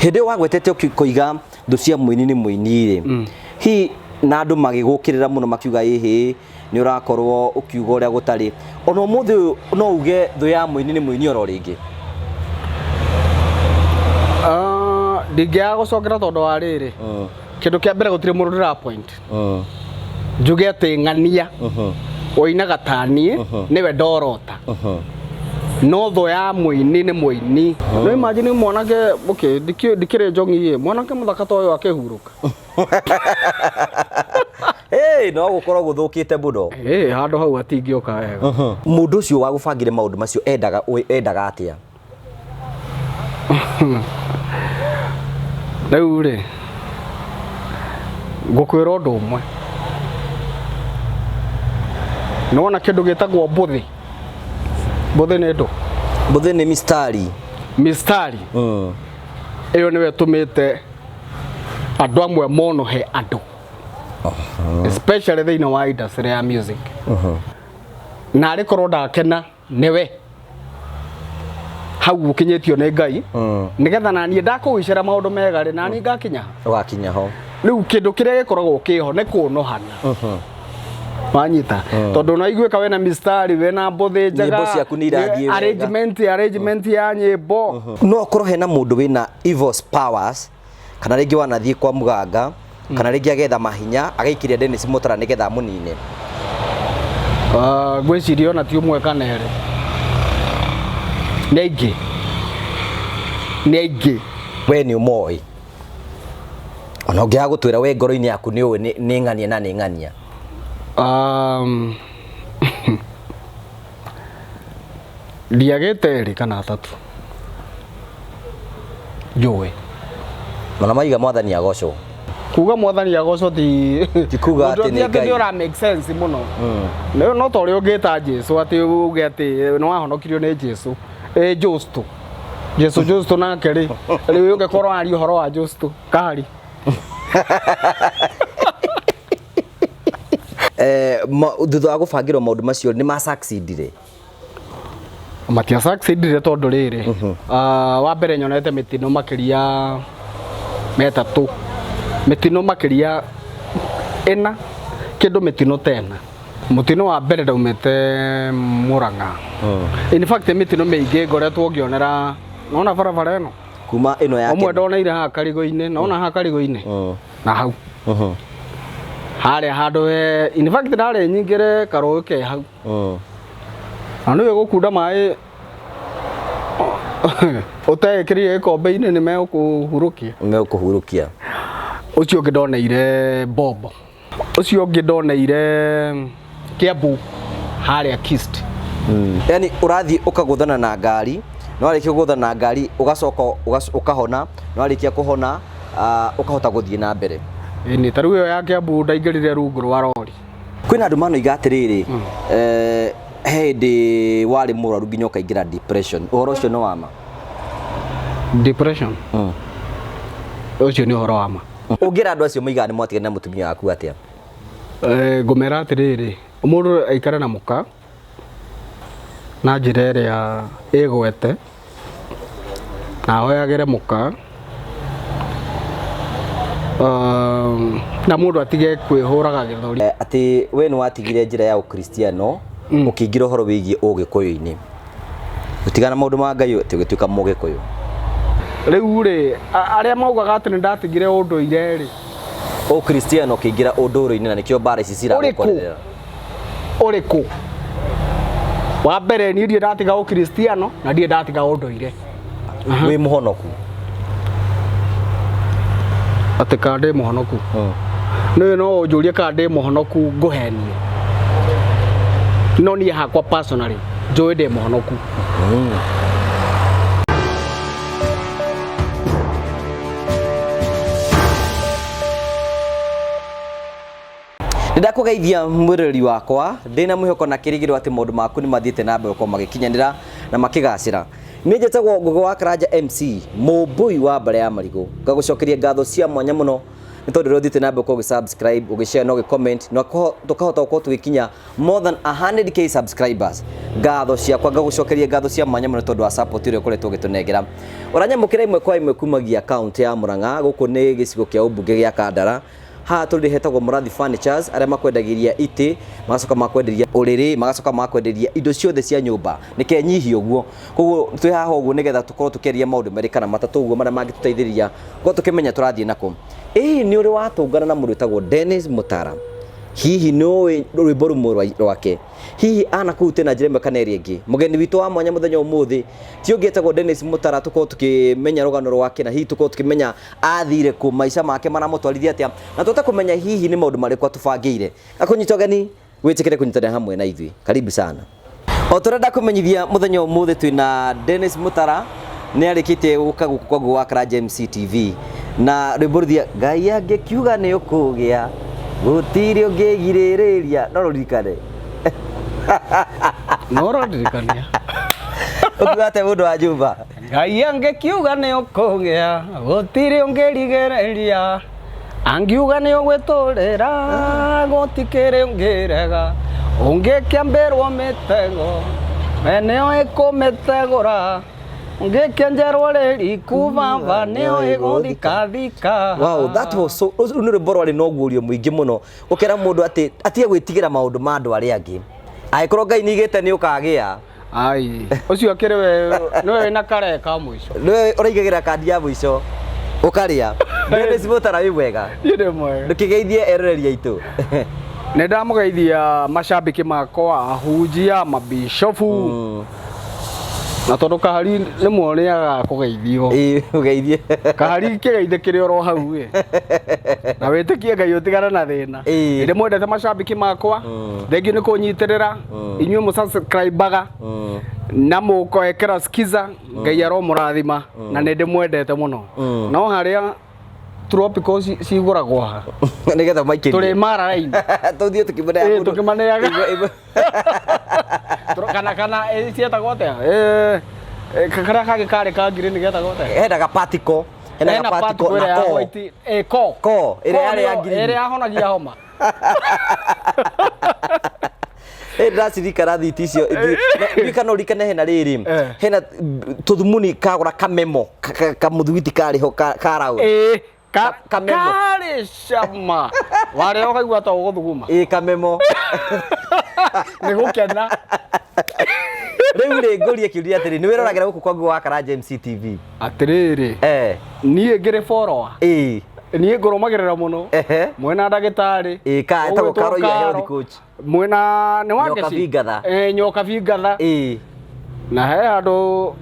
Hede wagwetete kuiga ndu cia Muini ni Muini ri. Hi na andu magigukirira muno makiuga hihi ni urakorwo ukiuga uria gutari. Ono muthe no uge ndu ya Muini ni Muini oro ringi. Ndigia gucokera tondu wa riri. Kindu kia mbere gutire mundu ndira point. Njuge ati ng'ania. Ainaga tani niwe ndorota. No tho ya Muini ni Muini. No imagine mwanake okay dikire jongi mwanake muthaka toyo akihuruka. No gukorwo guthukite muno. Handu hau atingioka wega. Mundu ucio wa gubangire maundu macio endaga atia. Riu ri ngukwira undu umwe. Nona kindu gitagwo mbuthi. Mbuthi ni ndu. Mbuthi ni mistari. Iyo niwe tumite andu amwe mono he andu. Especially thina wa industry ya music. Na ari korwo ndakena niwe. Hau ukinyetio ni Ngai. Nigetha nani ndakuicira maundu mega ri nani ngakinya. Wakinya ho. Riu kindu kiria gikoragwo kiho ni kunohana. Wanyita tondu na igweka wena mistari wena mbuthi njega nyimbo ciaku ni irathiĩ arrangement ya nyimbo no korwo hena mundu wina evil powers kana ringi wanathie kwa muganga kana ringi agetha mahinya agaikiria Dennis Mutara nigetha munine. Gwiciria ona ti umwe kana ere neigi we ni umoi ona ngia gutwira we ngoro-ini yaku ni uwe ni ng'ania na ni ng'ania. Ndiagete ri kana atatu jowe mana maiga mwathani agocwo kuga mwathani agocwo ti kuga ati ni Ngai ora make sense muno no tori ungita Jesu ati uge ati no wahonokirio ni Jesu Jesu nake ri riu ungekorwo ari uhoro wa Jesu kahari thutha wa gubangirwo maundu macio ni ma succeedire matia succeedire tondu riri wa mbere nyonete mitino makiria metatu mitino makiria ena kindu mitino tena mutino wa mbere ndaumite Murang'a in fact mitino meingi ngoretwo ngionera nona barabara eno kuma ino yake omwe ndoneire ha karigo-ini nona ha karigo-ini na hau hare handu in fact ndare nyingire karoge ke hau anu we gukunda mai utekirie ikombe-ini ni mekuhurukia ucio ngidoneire Bobo ucio ngidoneire Kiambu hare Kist yani urathi ukaguthana na ngari no arikia guthana na ngari ugacoka ukahona no arikia kuhona ukahota guthie na mbere ni taru yo ya Kiambu ndaingirire rungu rwa rori kwina andu manoiga atiriri hindi wari muraru nginya ukaingira depression uhoro ucio no wama depression ucio ni uhoro wama ungira andu acio moiga ni mwatigana na mutumia waku atia ngumera atiriri mundu aikara na muka na njira iria igwete na hoyagire muka na mundu atige kwihuraga githori ati we ni watigire njira ya ukristiano ukiingira horo wigie ugikuyu-ini utigana maundu ma Ngai ati ugituika mugikuyu riu ri aria maugaga ati ndatigire unduire ri ukristiano ukiingira unduro-ini na nikio bara ici ciragukorera uriku wa mbere ni ndie ndatiga ukristiano na ndie ndatiga unduire wi muhonoku ati kande muhonoku no njurie kande muhonoku nguhenie no ni hakwa personally njuwe ndi muhonoku ndakugeithia mwiriri wakwa ndina mwihoko na kirigiro ati maundu maku ni mathiite na mbere kwa magikinyanira na makigacira ni njetagwo Ngugi wa Karanja MC mumbui wa mbere ya marigo ngagucokeria ngatho cia mwanya muno nĩ tondũ rĩu thiĩte namba ũkorwo ũgĩ-subscribe, ũgĩ-share na ũgĩ-comment na tũkahota gũkorwo tũgĩkinya more than 100k subscribers. Ngatho ciakwa ngagũcokeria ngatho cia mwanya mũno tondũ wa support ĩrĩa ũkoretwo ũgĩtũnengera. Ũranyamũkĩra imwe kwa imwe kumagia account ya Murang'a, gũkũ nĩ gĩcigo kĩa ũmbunge gĩa Kandara. Haha tũrĩ hetagwo Mũrathi Furnitures, arĩa makwendagĩria itĩ, magacoka makwenderia ũrĩrĩ, magacoka makwenderia indo ciothe cia nyũmba. Nĩke nyihie ũguo. Koguo twĩ haha ũguo nĩgetha tũkorwo tũkĩaria maũndũ merĩ kana matatũ ũguo marĩa mangĩtũteithĩrĩria gũkorwo tũkĩmenya tũrathiĩ nakũ. Nĩ ũrĩ watũngana na mũndũ wĩtagwo Dennis Mutara. Hihi nĩ rwĩmbo rũmwe rwake. Hihi ana kũu tena njĩra ĩmwe kana ĩrĩa ĩngĩ. Mũgeni witũ wa mwanya mũthenya ũmũthĩ ti ũngĩ etagwo Dennis Mutara, tũkorwo tũkĩmenya rũgano rwake na hihi tũkorwo tũkĩmenya athire kũ, maica make maramũtwarithia atĩa, na tũte kũmenya hihi nĩ maũndũ marĩkũ atũbangĩire. Akũnyita ũgeni, wĩtĩkĩre kũnyitanĩra hamwe na ithuĩ. Karibu sana. O tũrenda kũmenyithia mũthenya ũmũthĩ twĩna Dennis Mutara nĩ arĩkĩtie gũka gũkũ kwa Gwathire MCTV na rwĩmbo rũthia Ngai angĩkiuga nĩ ũkũgĩa gũtirĩ ũngĩgirĩrĩria. No rũririkane no rũririkania ũkiugate mũndũ wa nyũmba Ngai angĩkiuga nĩ ũkũgĩa gũtirĩ ũngĩrigĩrĩria, angiuga nĩ ũgwĩtũrĩra gũtikĩrĩ ũngĩrega, ũngĩkĩambĩrwo mĩtego nĩyo ĩkũmĩtegũra, ũngĩkĩenjerwo rĩriku baba nĩyo ĩgũthikathika. Wow, that was so. Nĩ rwĩmbo rwarĩ na ũguũrio mũingĩ mũno, ũkera mũndũ atĩ atige gwĩtigĩra maũndũ ma andũ arĩa angĩ, angĩkorwo Ngai nĩoigĩte nĩ ũkagĩa. Ai, ũcio akĩrĩ we nĩwe wĩna kare ka mũico, nĩwe ũraigagĩra kandi ya mũico ũkarĩa. Dennis Mutara wĩ mwega? Ndĩ mwega. Ndũkĩgeithie eroreri aitũ. Nĩ ndamũgeithia macambĩki makwa, ahunjia, mabishofu na tondũ kahari nĩ muoneaga kũgeithio. Ũgeithie. Kahari kĩgeithie kĩrĩ oro hau na wĩtĩkie Ngai ũtigana na thĩna. Ndĩ mwendete macambĩki makwa, thengiũ nĩ kũnyitĩrĩra, inyuĩ mũsubscribe-aga na mũkoekera skiza, Ngai aromũrathima na nĩ ndĩmwendete mũno. No harĩa tropical cigũragwo ha nĩgetha maikĩrie tũrĩ mara raini tũthiĩ tũkĩmaneaga kana cietagwo atĩa karĩa kangĩ karĩ ka green getagwo atĩa, hena gapatiko, hena gapatiko na ko ĩrĩa yarĩ ya green ĩrĩa yahonagia homa. Ndĩracirikana thiti icio kana ũrikane hena rĩrĩ, hena tũthumuni kagũra kamemo kamũthugiti karĩho karaũ karĩ cama warĩa ũkaigua ta ũgũthuguma. Kamemo nĩ gũkena. Rĩu rĩ ngũrie kĩũria atĩrĩ, nĩ wĩroragĩra gũkũ kwa Gwathire MCTV? Atĩrĩrĩ, niĩ ngĩrĩ follower, niĩ ngũrũmagĩrĩra mũno mwena ndagĩtarĩ etagwo Karoia health coach, mwena nĩ wangeci nyoka bingatha, na he handũ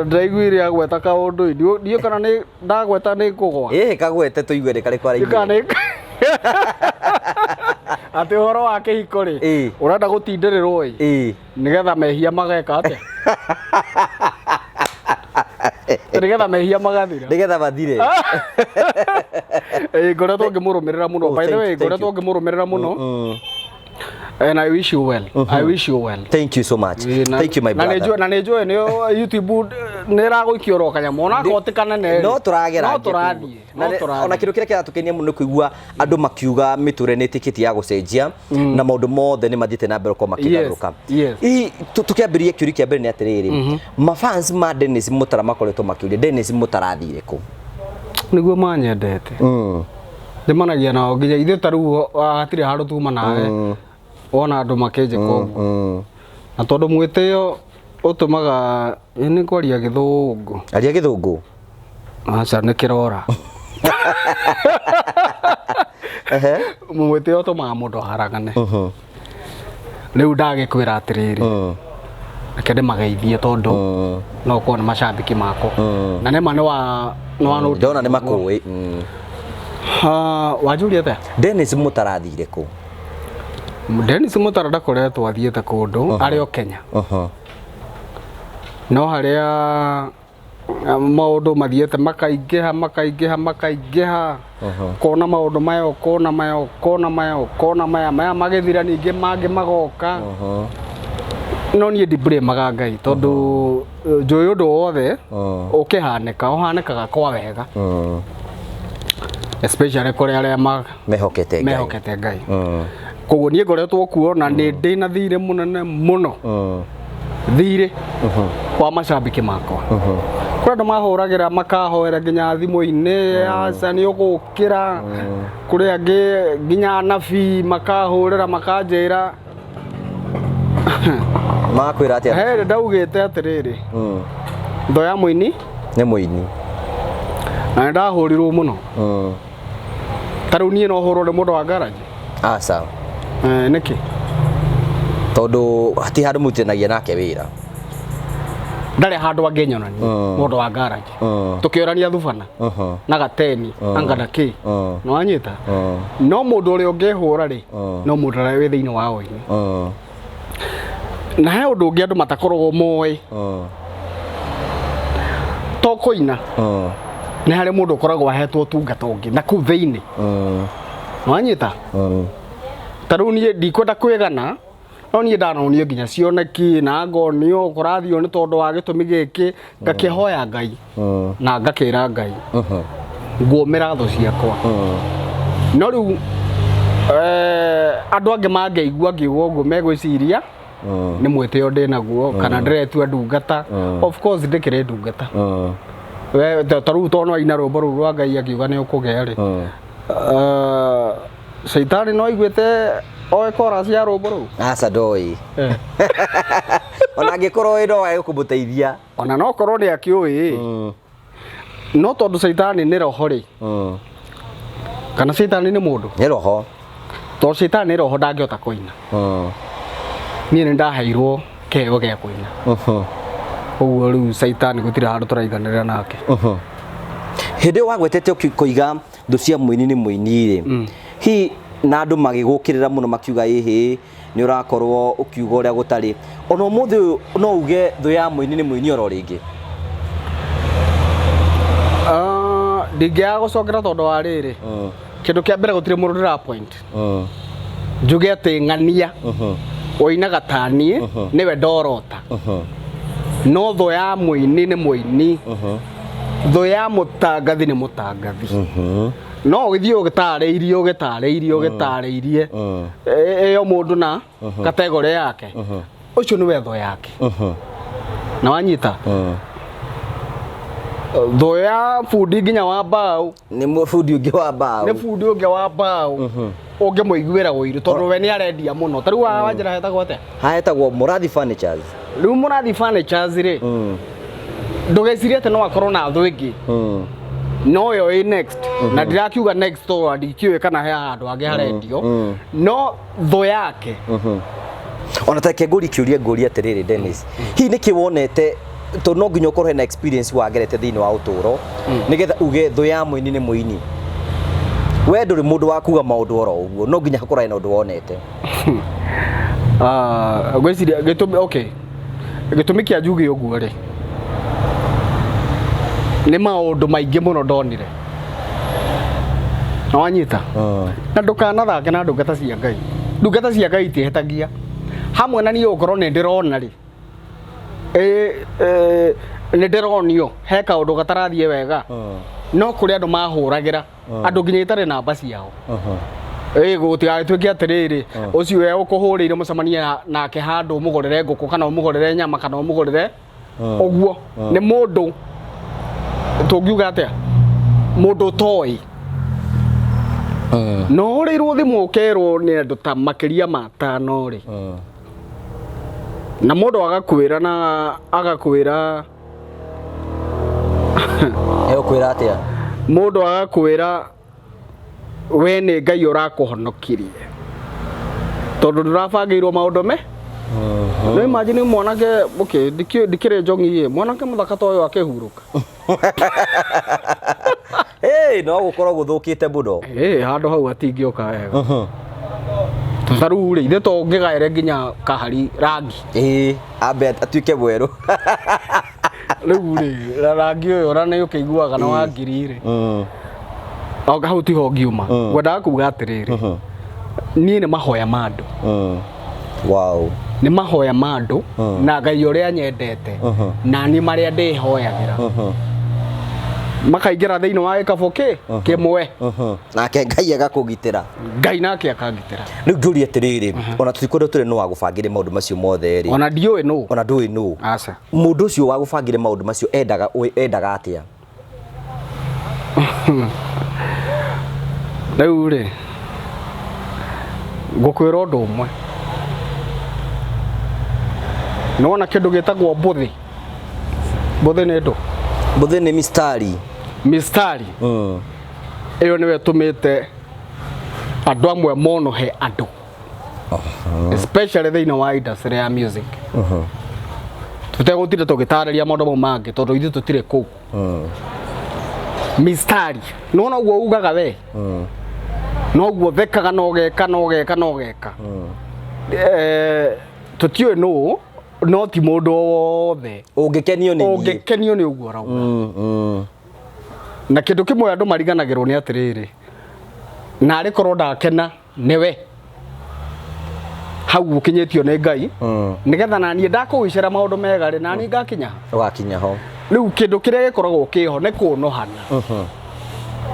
ndaiguire agweta kaũndũ ndiũ kana nĩ ndagweta nĩ kũgwa. Kagwete tũigue nĩ karĩ kwaraigua atĩ ũhoro wa kĩhiko rĩ ũrenda gũtindĩrĩrwo nĩgetha mehia mageka atĩa, nĩgetha mehia magathira, nĩgetha mathire. Ngoretwo ngĩmũrũmĩrĩra mũno, by the way ngoretwo ngĩmũrũmĩrĩra mũno. And I wish you well. I wish you well. Thank you so much. Thank you my brother. Na nĩnjũĩ nĩ YouTube nĩ ĩragũikio oro kanyamũ ona kotikana nĩ no tũrathiĩ. Ona kĩndũ kĩrĩa kĩratũkenia mũno nĩ kũigua andũ makiuga mĩtũrĩre nĩ ĩtĩkĩtie ya gũcenjia na maũndũ mothe nĩ mathiĩte na mbere gũkorwo makĩgarũrũka. Tũkĩambĩrĩria kĩũria kĩa mbere nĩ atĩrĩrĩ, mafans ma Dennis Mutara makoretwo makĩũria Dennis Mutara athire kũ? Nĩguo manyendete ndĩmanagia nao nginya ithuĩ ta rĩu hatirĩ handũ tuma nawe wona andũ makĩnjĩka ũguo, na tondũ mwĩtĩo ũtũmaga nĩ kwaria gĩthũngũ. Aria gĩthũngũ? Aca nĩ kĩrora. Mwĩtĩo ũtũmaga mũndũ aharagane. Rĩu ndagĩkwĩra atĩrĩrĩ, reke ndĩmageithie tondũ no ũkorwo nĩ macambĩki makwa na nĩma ndona nĩ makũĩ. Wanjũria atĩa? Dennis Mutara athire kũ? Dennis Mutara ndakoretwo athiĩte kũndũ arĩ o Kenya, no harĩa maũndũ mathiĩte makaingĩha kona maũndũ maya magĩthira ningĩ mangĩ magoka. No niĩ ndiblĩmaga Ngai tondũ njũĩ ũndũ wothe ũkĩhanĩka ũhanĩkaga kwa wega. especially kore aria mehokete Ngai koguo nie ngoretwo kuo na ni ndina thire munene muno thire kwa macambiki makwa kuri andu mahuragira makahoera nginya thimu-ini aca ni ugukira kuri angi nginya nabi makahurira makanjira makwira atia he ndaugite atiriri ndo ya Muini ni Muini na ndahurirwo muno taru nie no hurwo ni mundu wa garage aca niki tondu hati handu mutinagia nake wira ndare handu angenyonani mundu wa garage tukiorania thubana na gateni angana ki no anyita no mundu uri ungehura ri no mundu uri wi thiini wa oini na he undu ungi andu matakoragwo moe to kuina ni hari mundu ukoragwo ahetwo tungata ungi na kuu thiini no anyita taru nie ndikwenda kwigana no nie ndanonio nginya cioneki na ngonio kurathio ni tondu wa gitumi giki ngakihoya Ngai na ngakira Ngai ngomera tho ciakwa no riu andu angi mangeigua ngiuga uguo megwiciria ni mwitio ndinaguo kana ndiretua ndungata of course ndikire ndungata we taru tono aina rumbo ru rwa Ngai akiuga ni ukugea ri Saitani no igwete oe kora cia rumbo ru aca ndoi ona angikorwo ndo wa gukumuteithia ona no korwo ni akiui no tondu Saitani ni roho ri kana Saitani ni mundu ni roho to Saitani ni roho ndangihota kuina nie ni ndaheirwo kego gia kuina uguo riu Saitani gutire handu turaiganira nake hindi wagwetete kuiga ndu cia Muini ni Muini ri hi na andu magigukirira muno makiuga hihi ni urakorwo ukiuga uria gutari ona umuthi no uge thu ya Muini ni Muini oro ringi ndingiaga gucokera tondu wa riri kindu kia mbere gutire mundu ndira point njuge ati ng'ania oinaga tanie niwe ndorota no thu ya Muini ni Muini thu ya mutangathi ni mutangathi no githii ugitariirie eyo mundu na kategori yake ucio ni wetho yake na wanyita thu ya fundi nginya wa mbao ni fundi ungi wa mbao ungi muiguira wuiru tondu we ni arendia muno tariu wanjira hetagwo atia haetagwo Murathi Furnitures riu Murathi Furnitures ri ndugecirie ati no akorwo na thu ingi no yo i next na ndirakiuga next to ndikiwe kana he handu angi harendio no thu yake ona take nguri atiriri Dennis hi niki wonete to no nginya ukorwo na experience wagerete thiini wa uturo nigetha uge thu ya Muini ni Muini we nduri mundu wa kuga maundu oro uguo no nginya hakorwo na undu wonete gwiciria gitumi okay gitumi kia njuge uguo ri ni maundu maingi muno ndonire no anyita na ndukanathake na ndungata cia Ngai itihetagia hamwe na nie ukorwo ni ndirona ri ni ndironio he kaundu gatarathie wega no kuri andu mahuragira andu nginya itare namba ciao gutigatuike atiriri ucio we ukuhurire mucemania nake handu umugorere nguku kana umugorere nyama kana umugorere uguo ni mundu tungiuga atia mundu toi no rirwo thimu ukerwo ni andu ta makiria matano ri na mundu agakwira ekwira atia mundu agakwira we ni Ngai urakuhonokirie tondu ndurabangirwo maundu me no imagine mwanake okay dikire njongi mwanake muthaka to yo akihuruka no gukorwo guthukite muno handu hau atingioka wega taru ri ithe to ngigaire nginya kahari rangi ambe atuike mweru riu ri rangi uyu rana ukiguaga na wa ngiri ri oga hau tiho ngiuma ngwendaga kuga atiriri nie ni mahoya mandu wow ni mahoya mandu na Ngai uria nyendete na ni maria ndihoyagira makaingĩra thĩinĩ wa gĩkabũ kĩmwe nake Ngai agakũgitĩra. Ngai nake akagitĩra. Rĩu ngũrie atĩrĩrĩ, ona tũtikwenda tũrĩ no wagũbangĩre maũndũ macio mothe rĩ, ona ndiũĩ nũ, ona ndũĩ nũ. Aca. Mũndũ ũcio wagũbangĩre maũndũ macio endaga atĩa? Rĩu rĩ, ngũkwĩra ũndũ ũmwe, nĩwona kĩndũ gĩtagwo mbũthĩ. Mbũthĩ nĩ ndũ? Mbũthĩ nĩ mistari. Mistari ĩyo nĩwe ĩtũmĩte andũ amwe monohe andũ, especially thĩinĩ wa industry ya music. Tũtegũtire tũgĩtarĩria maũndũ mau mangĩ tondũ ithuĩ tũtirĩ kũu. Mistari nĩwona ũguo ugaga we, noguo thekaga na ũgeka. Tũtiũĩ nũ, no ti mũndũ wothe ũngĩkenio nĩ ũguo rauga. Na kĩndũ kĩmwe andũ mariganagĩrwo nĩ atĩrĩrĩ, narĩ korwo ndakena nĩwe hau ũkinyĩtio nĩ Ngai, nĩgetha naniĩ ndakũgwĩcĩra maũndũ mega rĩ, naniĩ ngakinya ho. Rĩu kĩndũ kĩrĩa gĩkoragwo kĩho nĩ kũnohana.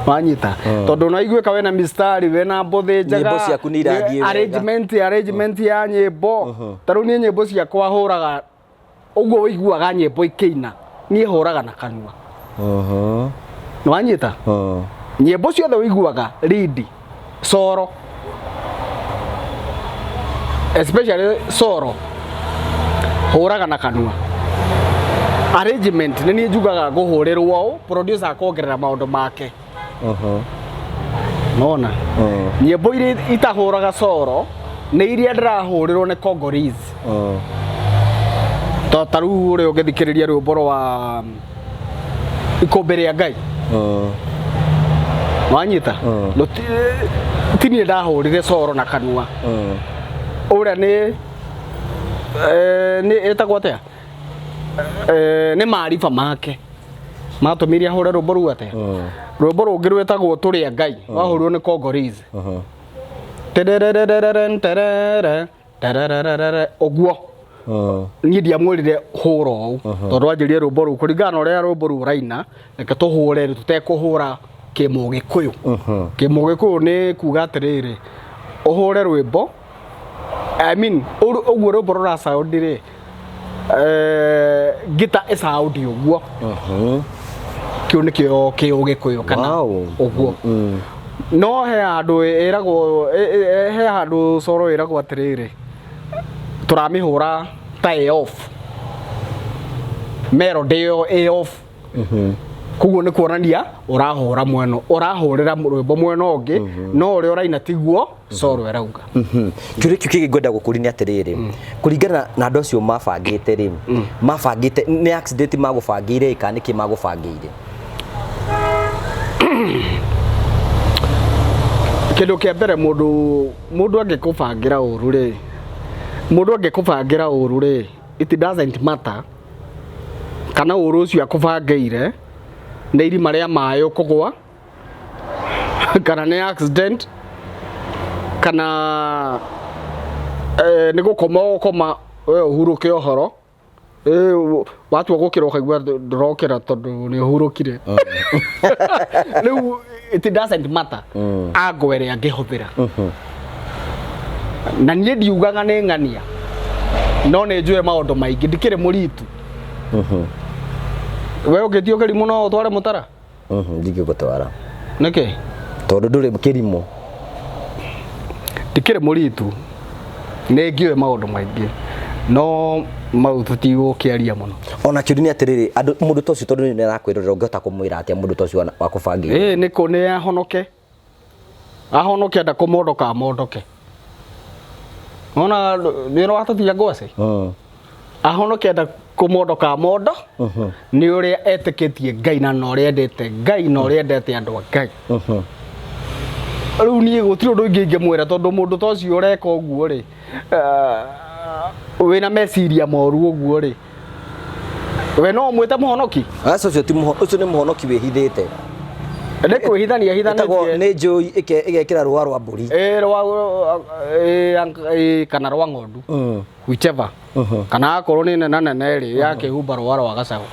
Wanyita, tondũ no iguĩka wena mistari, wena mbũthĩ njega, nyĩmbo ciaku nĩ irathiĩ arrangement ya nyĩmbo. Tarĩu niĩ nyĩmbo ciakwa hũraga ũguo ũiguaga nyĩmbo ikĩina, niĩ hũraga na kanua. Wanyita, nyĩmbo ciothe ũiguaga lead, solo, especially solo, hũraga na kanua. Arrangement nĩ niĩ njugaga ngũhũrĩrwo ũũ, producer akongerera maũndũ make. Nona nyĩmbo iria itahũraga solo nĩ iria ndĩrahũrĩrwo nĩ Congolese. Tarĩu ũrĩa ũngĩthikĩrĩria rwĩmbo rwa ikũmbĩ rĩa Ngai, wanyita, ti niĩ ndahũrire solo na kanua. Ũrĩa nĩ ĩtagwo atĩa, nĩ maariba make matũmire ahũre rwĩmbo rũu atĩa. Rwĩmbo rũngĩ rwĩtagwo tũrĩa Ngai, wahũrirwo nĩ Congolese. Ũguo niĩ ndiamwĩrire hũra ũũ, tondũ anjĩrire rwĩmbo rũu kũringana na ũrĩa rwĩmbo rũu ũraina, reke tũhũre tũtekũhũra kĩmũgĩkũyũ. Kĩmũgĩkũyũ nĩ kuga atĩrĩrĩ, ũhũre rwĩmbo, I mean ũguo rwĩmbo rũrasound rĩ, guitar ĩsound ũguo. Kĩu nĩkĩo kĩũgĩkũyũ kana ũguo. No he handũ ĩragwo, he handũ solo ĩragwo atĩrĩrĩ, tũramĩhũra ta ĩ off, melody ĩyo ĩ off. Koguo nĩ kuonania ũrahũra mwena, ũrahũrĩra rwĩmbo mwena ũngĩ, no ũrĩa ũraina tiguo solo ĩrauga. Kĩũria kĩu kĩngĩ ngwenda gũkũria nĩ atĩrĩrĩ, kũringana na andũ acio mabangĩte rĩ, mabangĩte nĩ accident magũbangĩire kana nĩkĩ magũbangĩire? Kĩndũ kĩa mbere, mũndũ angĩkũbangĩra ũru rĩ, it doesn't matter kana ũru ũcio akũbangĩire nĩ irima rĩa maĩ ũkũgwa, kana nĩ accident, kana nĩ gũkoma we ũhurũke ũhoro, watua gũkĩra ũkaigua ndũrokĩra tondũ nĩ ũhurũkire. Rĩu it doesn't matter angle ĩrĩa angĩhũthĩra. Na niĩ ndiugaga nĩ ng'ania, no nĩ njũĩ maũndũ maingĩ, ndikĩrĩ mũritu. We ũngĩtio kĩrimũ no ũtware Mutara? Ndingĩgũtwara. Nĩkĩ? Tondũ ndũrĩ kĩrimũ. Ndikĩrĩ mũritu, nĩ ngĩũĩ maũndũ maingĩ, no mau tũtigũkĩaria mũno. Ona kĩũria nĩ atĩrĩrĩ, mũndũ ta ũcio tondũ nĩ arakwĩrorera ũngĩhota kũmwĩra atĩa mũndũ ta ũcio wakũbangĩire? Nĩ ahonoke, enda kũmondoka amondoke. Ona nĩ watũtia ngwacĩ, ahonoke enda kũmondoka amondo, nĩ ũrĩa etĩkĩtie Ngai na ũrĩa endete Ngai na ũrĩa endete andũ a Ngai. Rĩu niĩ gũtirĩ ũndũ ũngĩ ingĩmwĩra, tondũ mũndũ ta ũcio ũreka ũguo rĩ, wĩna meciria moru ũguo rĩ, we no ũmwĩte mũhonoki? Ũcio nĩ mũhonoki wĩhithĩte. Nĩ kwĩhithania hithanĩtie. Nĩ njũi ĩgekĩra rũa rwa mbũri. Kana rwa ng'ondu, whichever. Kana akorwo nĩ nene rĩ, yakĩhumba rũa rwa gacaũ.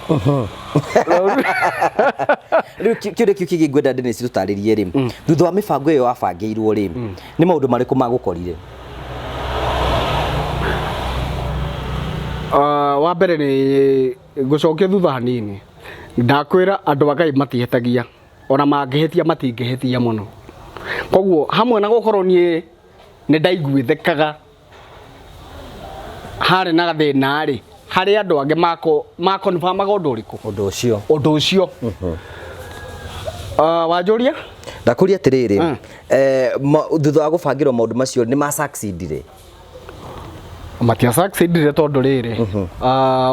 riu kiure kiu kigi ngwenda Dennis tutaririe ri thutha wa mibango iyo wabangirwo ri ni maundu mariku magukorire wa mbere ni gucokia thutha hanini ndakwira andu agai matihetagia ona mangihetia matingihetia muno koguo hamwe na gukorwo nie ni ndaiguithekaga hari na gathina ri hari andu ange ma confirm undu uriku undu ucio wajuria ndakuria atiriri thutha wa gubangirwo maundu macio ni ma succeedire matia succeedire tondu riri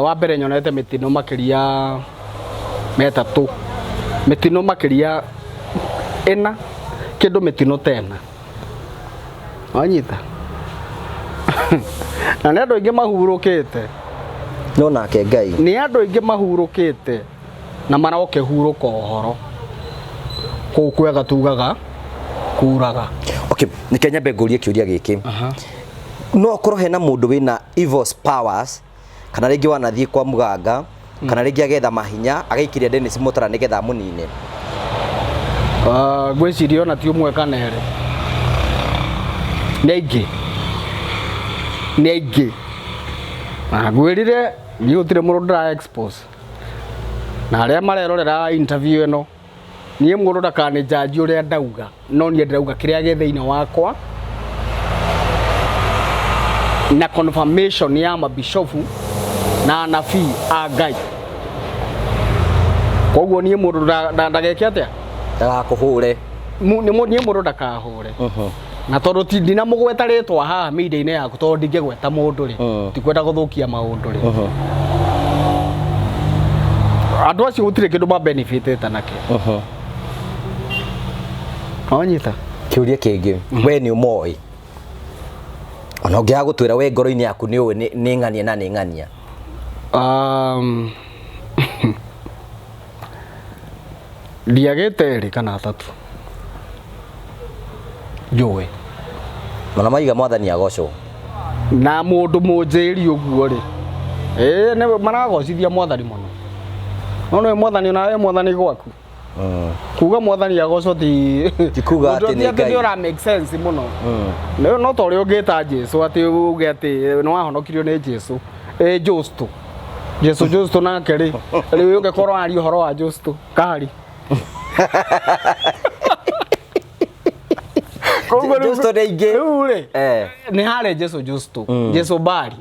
wa mbere nyonete mitino makiria metatu mitino makiria ena kindu mitino tena wanyita na nä andå aingä mahurå no nake Ngai nä andå aingä mahurå na maroke hurå ka horo kå kwega tugaga kuraga okay nä kenyambe ngå rie kä å ria gä kä no korwo hena må ndå wä na evil powers kana rĩngĩ wanathiĩ kwa muganga kana rĩngĩ agetha mahinya agaikiria Dennis Mutara nĩ getha mũnine ngwĩciria ona ti ũmwe kana erĩ nĩ aingĩ na ngwĩrire nĩ gũtirĩ mũndũ ndĩra expose na arĩa marerorera interview ĩno niĩ mũndũ ndakanĩnjanji ũrĩa ndauga no niĩ ndĩrauga kĩrĩa gĩ thĩinĩ wakwa na confirmation ya mabishofu na anabii a Ngai koguo niĩ mũndũ ndageke atĩa ndagakũhũre niĩ mũndũ ndakahũre na tondũ ti ndina mũgweta rĩtwa haha media-inĩ yaku tondũ ndingĩgweta mũndũ rĩ ti kwenda gũthũkia maũndũ rĩ andũ acio gũtirĩ kĩndũ ma benefitĩte nakĩo wanyita kĩũria kĩngĩ we nĩ ũmoĩ ona ũngĩaga gũtwĩra we ngoro-inĩ yaku nĩ ũĩ nĩ ng'ania na nĩ ng'ania ndiagĩte erĩ kana atatũ njũĩ mana maiga mwathani agocwo na mũndũ mũnjĩri ũguo rĩ nĩ maragocithia mwathani mũno no nĩ mwathani ona mwathani gwaku kuga mwathani agocwo ti kuga atĩ nĩ Ngai ora make sense mũno no ta ũrĩa ũngĩta Jesũ atĩ uge atĩ nĩ wahonokirio nĩ Jesũ Jesũ nake rĩ rĩu ũngĩkorwo ari ũhoro wa Jesũ kahari Justo nĩ ingĩ nĩ harĩ Jesũ Bari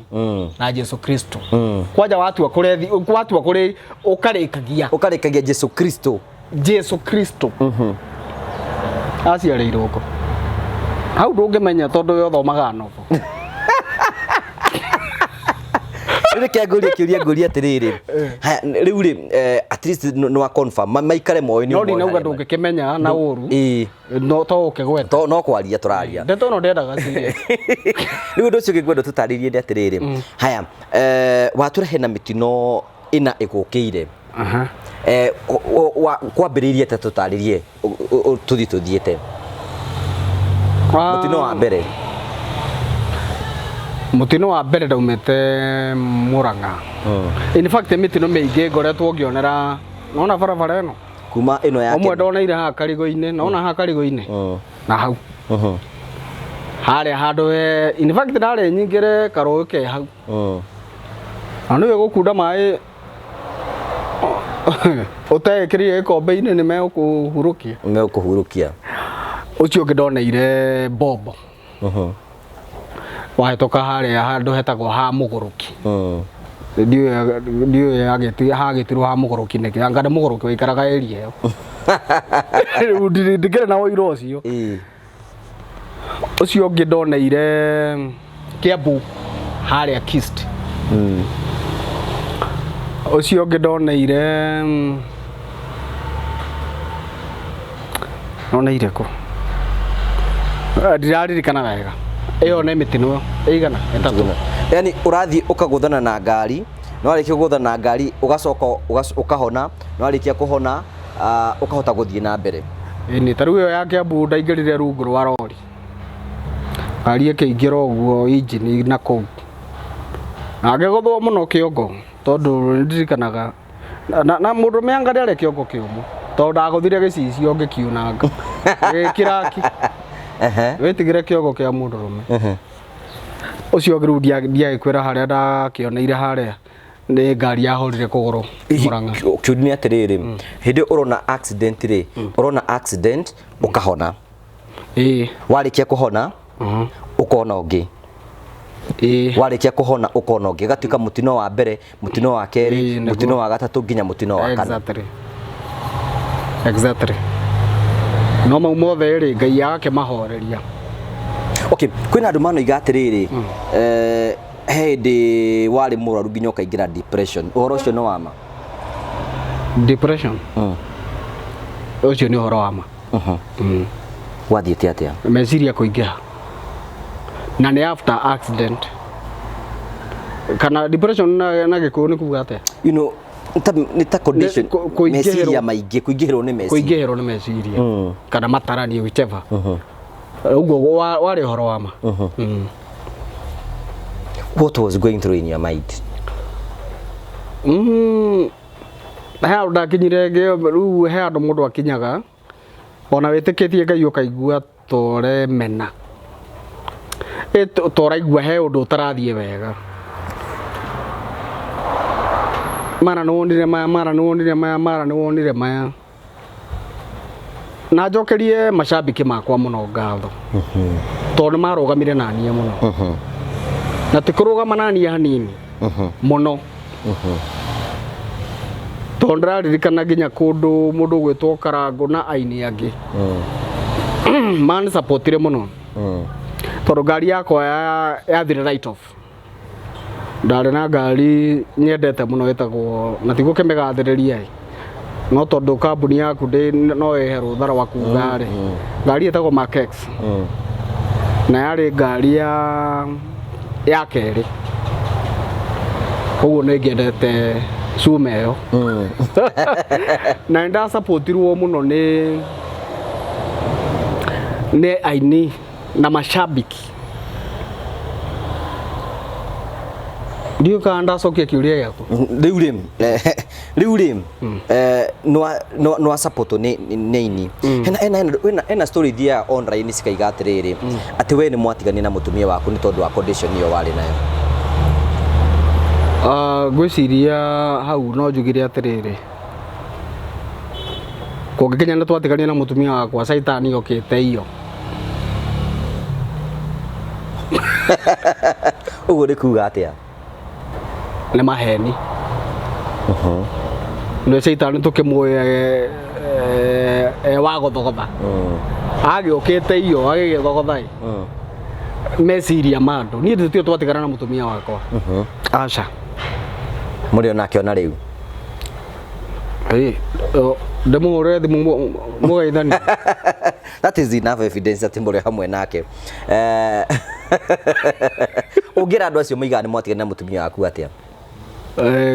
na Jesũ Kristo kwanja watua kũrĩ ũkarĩkagia Jesũ Kristo aciarĩirwo kũ hau ndũngĩmenya tondũ we ũthomaga novo reke ngũria atĩrĩrĩ rĩu rĩ at least nĩ wa confirm maikare moyo-inĩ no ndinauga ndũngĩkĩmenya na ũru no to ũkĩgweta no kwaria tũraria ndeto ĩno ndendaga ciria rĩu ũndũ ũcio ngĩkwenda tũtarĩrie nĩ atĩrĩrĩ haya watũra hena mĩtino ĩna ĩgũkĩire kwambĩrĩirie ta tũtarĩrie tũthiĩte mutino wa mbere ndaumĩte Murang'a in fact mĩtino mĩingĩ ngoretwo ngĩonera nona barabara ĩno kuma ĩno yake ũmwe ndoneire haha karigũ-inĩ nona haha karigũ-inĩ na hau harĩa handũ in fact ndarĩ nyingĩre karũĩ ke hau na nĩwe gũkunda maĩ ũtegĩkĩrire gĩkombe-inĩ nĩ megũkũhurũkia ũcio ũngĩ ndoneire Bombo wahĩtũka harĩa handũ hetagwo ha mũgũrũki ndiũĩ hagĩtirwo ha mũgũrũki nĩkĩ anga nĩ mũgũrũki waikaraga area ĩyo ndikĩrĩ na ũira ũcio ũcio ũngĩ ndoneire Kiambu harĩa Kist ũcio ũngĩ ndoneire kũ ndiraririkana wega ĩyo nĩ mĩtino ĩigana ĩtatũ yani ũrathiĩ ũkagũthana na ngari no warĩkia kũgũthana na ngari ũgacoka ũkahona no warĩkia kũhona ũkahota gũthiĩ na mbere ĩni ta rĩu ĩyo ya Kiambu ndaingĩrire rungu rwa rori ngari ĩkĩingĩra ũguo injini na kũu na ngĩgũthwo mũno kĩongo tondũ ndirikanaga na mũndũ mĩanga ndarĩ kĩongo kĩũmũ to ndaguthire gicicio ngikiunanga kiraki wetigire kiogo kia mundu rume ucio ngiru ndiagikwira haria ndakioneire haria ni ngari yahorire kuguru Murang'a. Kiuria atiriri hindi urona accident ri urona accident ukahona warikia kuhona ukona ungi warikia kuhona ukona ungi gatuika mutino wa mbere mutino wa keri mutino wa gatatu nginya mutino wa kana exactly no mau mothe ri Ngai yake mahoreria. Okay, kwina andu mano igatiriri hindi wari muraru nginya ukaingira depression uhoro ucio no wama depression ucio ni uhoro wama wathiite atia meciria kuingira na ni after accident kana depression na gikuyu ni kuga atia you know nita condition meciria maingi kuingirwo ni meciria kana matarani whichever uguo wari uhoro wama. What was going through in your mind? How ndakinyire riu he andu mundu akinyaga ona witikitie Ngai ukaigua tore mena toraigua he undu utarathie wega mara nuonire maya na njokerie mashabiki makwa muno ngatho tondu marugamire nanie muno na tikurugama nanie hanini muno tondu ndaririkana nginya kundu mundu gwitwo Karangu na aini angi man supportire muno tondu ngari yakwa yathire right off ndari na ngari nyendete muno itagwo na tiguke migathiriria no tondu kambuni yaku no ehe ruthara wa kuga ri ngari itagwo Makex na yari ngari ya keri koguo ni ngendete cuma iyo na nda supportirwo muno ni aini na mashabiki ndio kaanda sokia kiuria yako riu rim no support ni ena story dia online sikaiga atiriri ati we ni mwatigani na mutumia waku ni tondu wa condition iyo wari nayo gwiciria hau no njugire atiriri kungikenya na twatigania na mutumia wakwa saitani okite iyo uguo ni kuga atia ni maheni no saitani tukimuoya wa gothogotha agiukite iyo agigithogotha meciria mandu ni nditio twatigana na mutumia wakwa aca muri onake ona riu ndamuhore thimu mugaithani that is enough evidence ati muri hamwe nake ungira andu acio moiga ni mwatigana na mutumia waku atia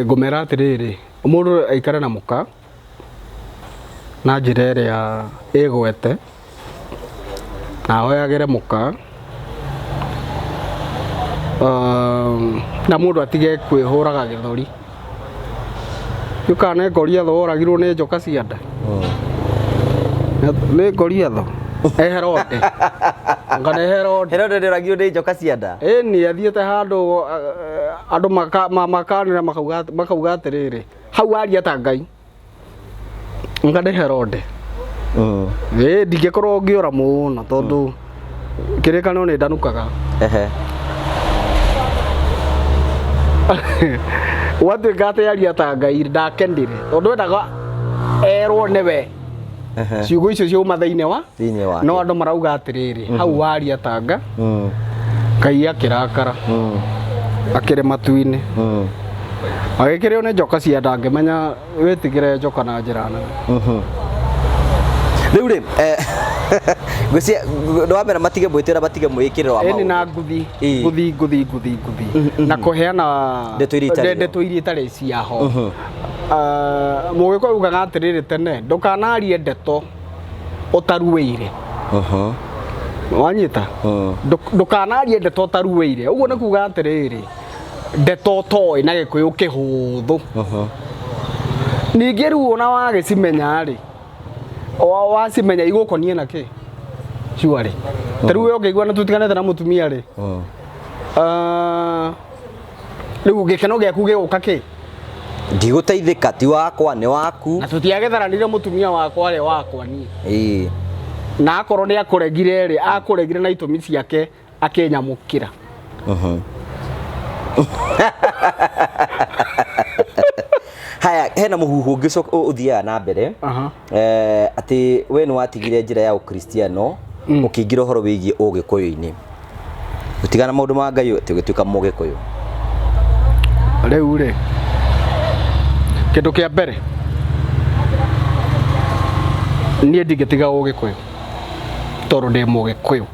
ngumera atiriri mundu aikare na muka na njira iria igwete na oyagire muka na mundu atige kwihuraga githori yukane ngoria tho oragirwo ni njoka cia nda ni ngoria tho eherode ngane herode ndiragirwo ni njoka cia nda ni athiete handu andu makanira makauga atiriri hau aria ta Ngai ngane herode ndingikorwo ngiora muno tondu kirikano ni ndanukaga watu gate aria ta Ngai ndakendire tondu endaga erwo niwe ciugo icio ciuma thiini wa no andu marauga atiriri hau waria tanga Ngai akirakara akirema Twina agikire one njoka cia nda ngimenya witigire njoka na njira nene riu ri gucia ndo wamera matige mwitira batige mwikirira wa maundu na nguthi na kuheana ndeto iria itari cia ho mugiko ugaga atiriri tene ndukanarie ndeto utaruweire wanyita ndukanarie ndeto utaruweire uguo ni kuga atiriri ndeto toi na gikuyu kihuthu ningi riu ona wagicimenya ri wacimenya igukonie nake ciuarĩ tarĩu we ũngĩigua na tũtiganĩte na mũtumia rĩ rĩu gĩkeno gĩaku gĩgũka kĩ ndigũteithĩka ti wakwa nĩ waku na tũtiagĩtharanire mũtumia wakwa rĩ wakwa niĩ na akorwo nĩ akũregire rĩ akũregire na itũmi ciake akĩnyamũkĩra haya hena mũhuhu ũngĩ ũthiaga na mbere atĩ we nĩ watigire njĩra ya ũkristiano ũkĩingĩra ũhoro wĩgiĩ ũgĩkũyũ-inĩ gũtigana maũndũ ma Ngai atĩ ũgĩtuĩka mũgĩkũyũ rĩu rĩ kĩndũ kĩa mbere niĩ ndingĩtiga ũgĩkũyũ tondũ ndĩ mũgĩkũyũ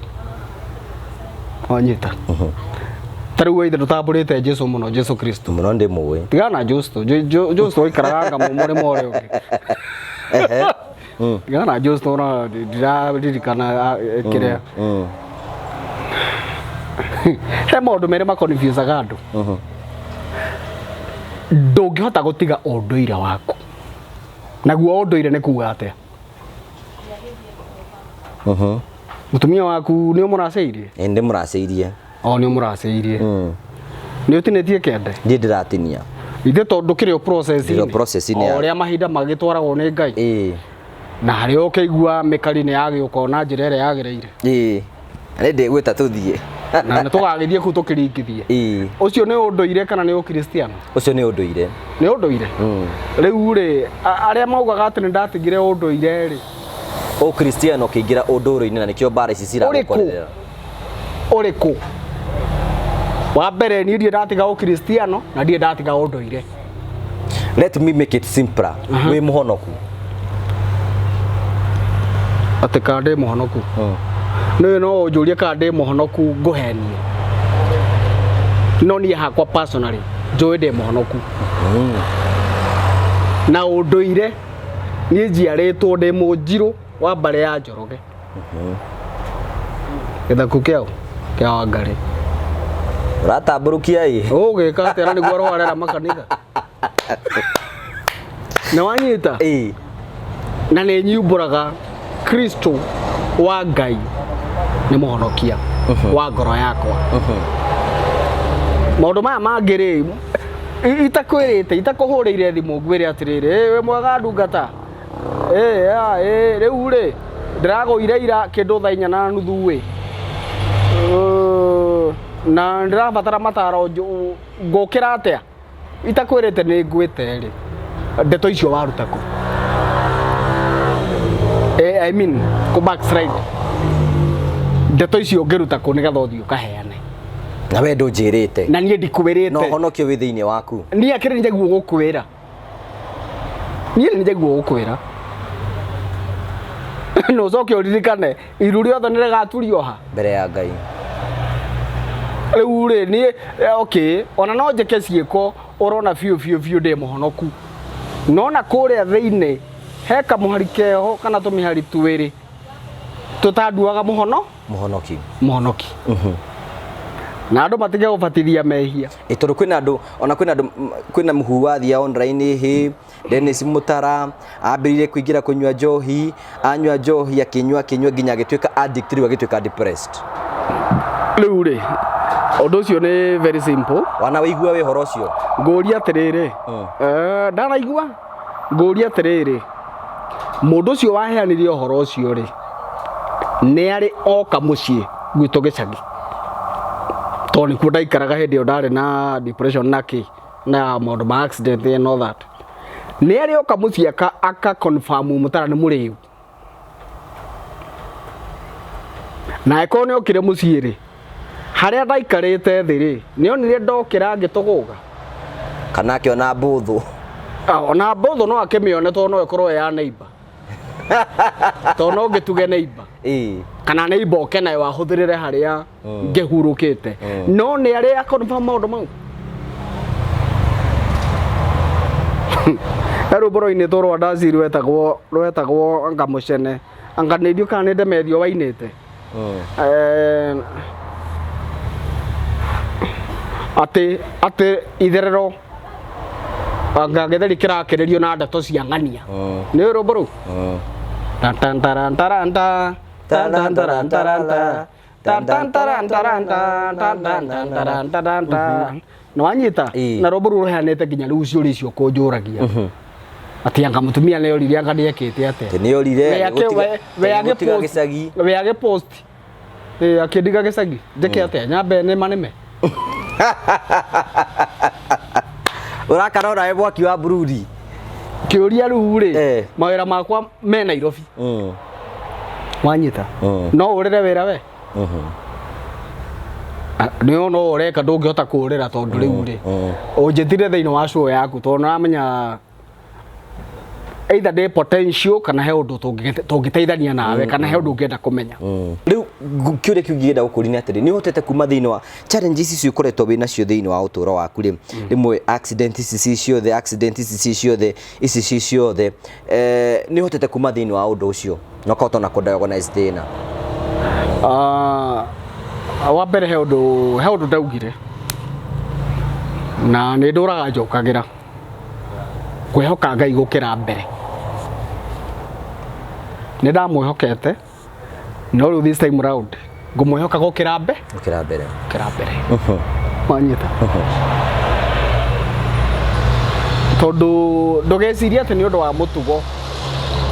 wanyita tarĩu we ithe ndũtambũrĩte Jesũ mũno Jesũ Kristo mũno ndĩ mũĩ tigana Jesũ oikaraga mũrĩmo ũrĩa ũngĩ tigana Jesũ na ndiraririkana kĩrĩa he maũndũ merĩ makonfuse-aga andũ ndũngĩhota gũtiga ũndũire waku naguo ũndũire nĩ kuuga atĩa mũtumia waku nĩ ũmũracĩirie ndĩ mũracĩirie nĩ ũmũracĩirie nĩ ũtinĩtie kĩande ndiĩ ndĩratinia ithe tondũ kĩrĩ o process-inĩ ũrĩa mahinda magĩtwaragwo nĩ Ngai na harĩa ũkĩigua mĩkari nĩ yagĩũka na njĩra ĩrĩa yagĩrĩire nĩ ndĩgwĩta tũthiĩ na nĩ tũgagĩthiĩ kũu tũkĩringithie ũcio nĩ ũndũire kana nĩ ũkristiano ũcio nĩ ũndũire nĩ ũndũire rĩu rĩ arĩa maugaga atĩ nĩ ndatigire ũndũire rĩ ũkristiano ũkĩingĩra ũndũire-inĩ na nĩkĩo mbara ici ciragũkorera ũrĩkũ wa mbere niĩ ndiĩ ndatiga ũkristiano na ndiĩ ndatiga ũndũire let me make it simpler wĩ mũhonoku atĩ kana ndĩ mũhonoku nĩ no ũnjũrie kana ndĩ mũhonoku ngũhenie no niĩ hakwa personally njũĩ ndĩ mũhonoku na ũndũire niĩ njiarĩtwo ndĩ mũnjirũ wa mbare ya Njoroge gĩthaku kĩao kĩa Wangarĩ ũratambũrũkia ĩ ũgĩka atĩa na nĩguo arwarera makanitha na wanyita na nĩ nyumbũraga Kristo wa Ngai nĩ mũhonokia wa ngoro yakwa maũndũ maya mangĩ rĩ itakwĩrĩte itakũhũrĩire thimũ ngwĩre atĩrĩrĩ wĩ mwega ndungata rĩu rĩ ndĩragũire ira kĩndũ thaa 4:30 wĩ na ndĩrabatara mataro ngũkĩra atĩa itakwĩrĩte nĩ ngwĩte rĩ ndeto icio waruta kũ I mean go backslide ndeto icio ngĩruta kũ nĩgetha ũthiĩ ũkaheane na we ndũnjĩrĩte na niĩ ndikwĩrĩte no honokio wĩ thĩinĩ waku niĩ akĩrĩ nĩnjaiguo gũkwĩra niĩ nĩnjaiguo gũkwĩra no ũcoke ũririkane iru rĩothe nĩ rĩgaturio ha mbere ya Ngai rĩu rĩ niĩ okay ona no njĩke ciĩko ũrona biũ ndĩ mũhonoku no na kũrĩa thĩinĩ he kamũhari keho kana tũmĩhari twĩrĩ tũtanduaga mũhonoki na andũ matige gũbatithia mehia tondũ kwĩna andũ kwĩna mũhu wathia online hĩ Dennis Mutara ambĩrĩire kũingĩra kũnyua njohi anyua njohi akĩnyua nginya agĩtuĩka addict rĩu agĩtuĩka depressed rĩu rĩ ũndũ ũcio nĩ very simple wana wĩigua wĩ horo ũcio ngũria atĩrĩrĩ ndanaigua ngũria atĩrĩrĩ mũndũ ũcio waheanire ũhoro ũcio rĩ nĩ arĩ oka mũciĩ gwitũ gĩcagi tondũ nĩkuo ndaikaraga hĩndĩ ĩyo ndarĩ na depression na maũndũ ma accident and all that nĩ arĩ oka mũciĩ aka confirm Mutara nĩ mũrĩu na eko nĩ okire mũciĩ rĩ harĩa ndaikarĩte thĩ rĩ nĩ onire ndokĩra ngĩtũgũga kana akĩona mbũthũ ona mbũthũ no akĩmĩone tondũ no ĩkorwo ya neighbor tondũ no ngĩtuge neighbor kana neighbor oke nayo ahũthĩrĩre harĩa ngĩhurũkĩte no nĩ arĩ akonfirm maũndũ mau rũmbũro-inĩ tũrwa ndaci rwetagwo anga mũcene anga nĩ irio kana nĩ ndemethio wainĩte atĩ itherero anga gĩtheri kĩrakĩrĩrio na ndeto cia ng'ania nĩ rũmbũro tan tan taran taranta tan tan taran taranta tan tan taran taranta tan tan taran taranta no anyita na roburu hanete ginya rucio ricio kunjuragia ati anga mutumia leo riri anga niekete ate ni orire gutiga gicagi we age post akidiga gicagi ndeke ate nyambe ne maneme urakarora ebwaki wa burudi kiuria ruri mawira makwa me Nairobi wanyita no urire wira we no ureka ndungihota kurira tondu riu ri unjitire thiini wa show yaku tondu namenya either de potential kana he undu tungiteithania nawe kana he undu ungienda kumenya riu kiuria kiu ngienda gukuria atiri ni hotete kuma thiini wa challenges icio ukoretwo wina cio thiini wa uturo waku ri rimwe accident ici ciothe ni hotete kuma thiini wa undu ucio no kahota na kudiagonise thina wa mbere he undu ndaugire na ni nduraga njokagira kwihoka Ngai gukira mbere ni ndamwihokete no riu this time round ngumwihoka gukira mbere manyita tondu ndugeciria ati ni undu wa mutugo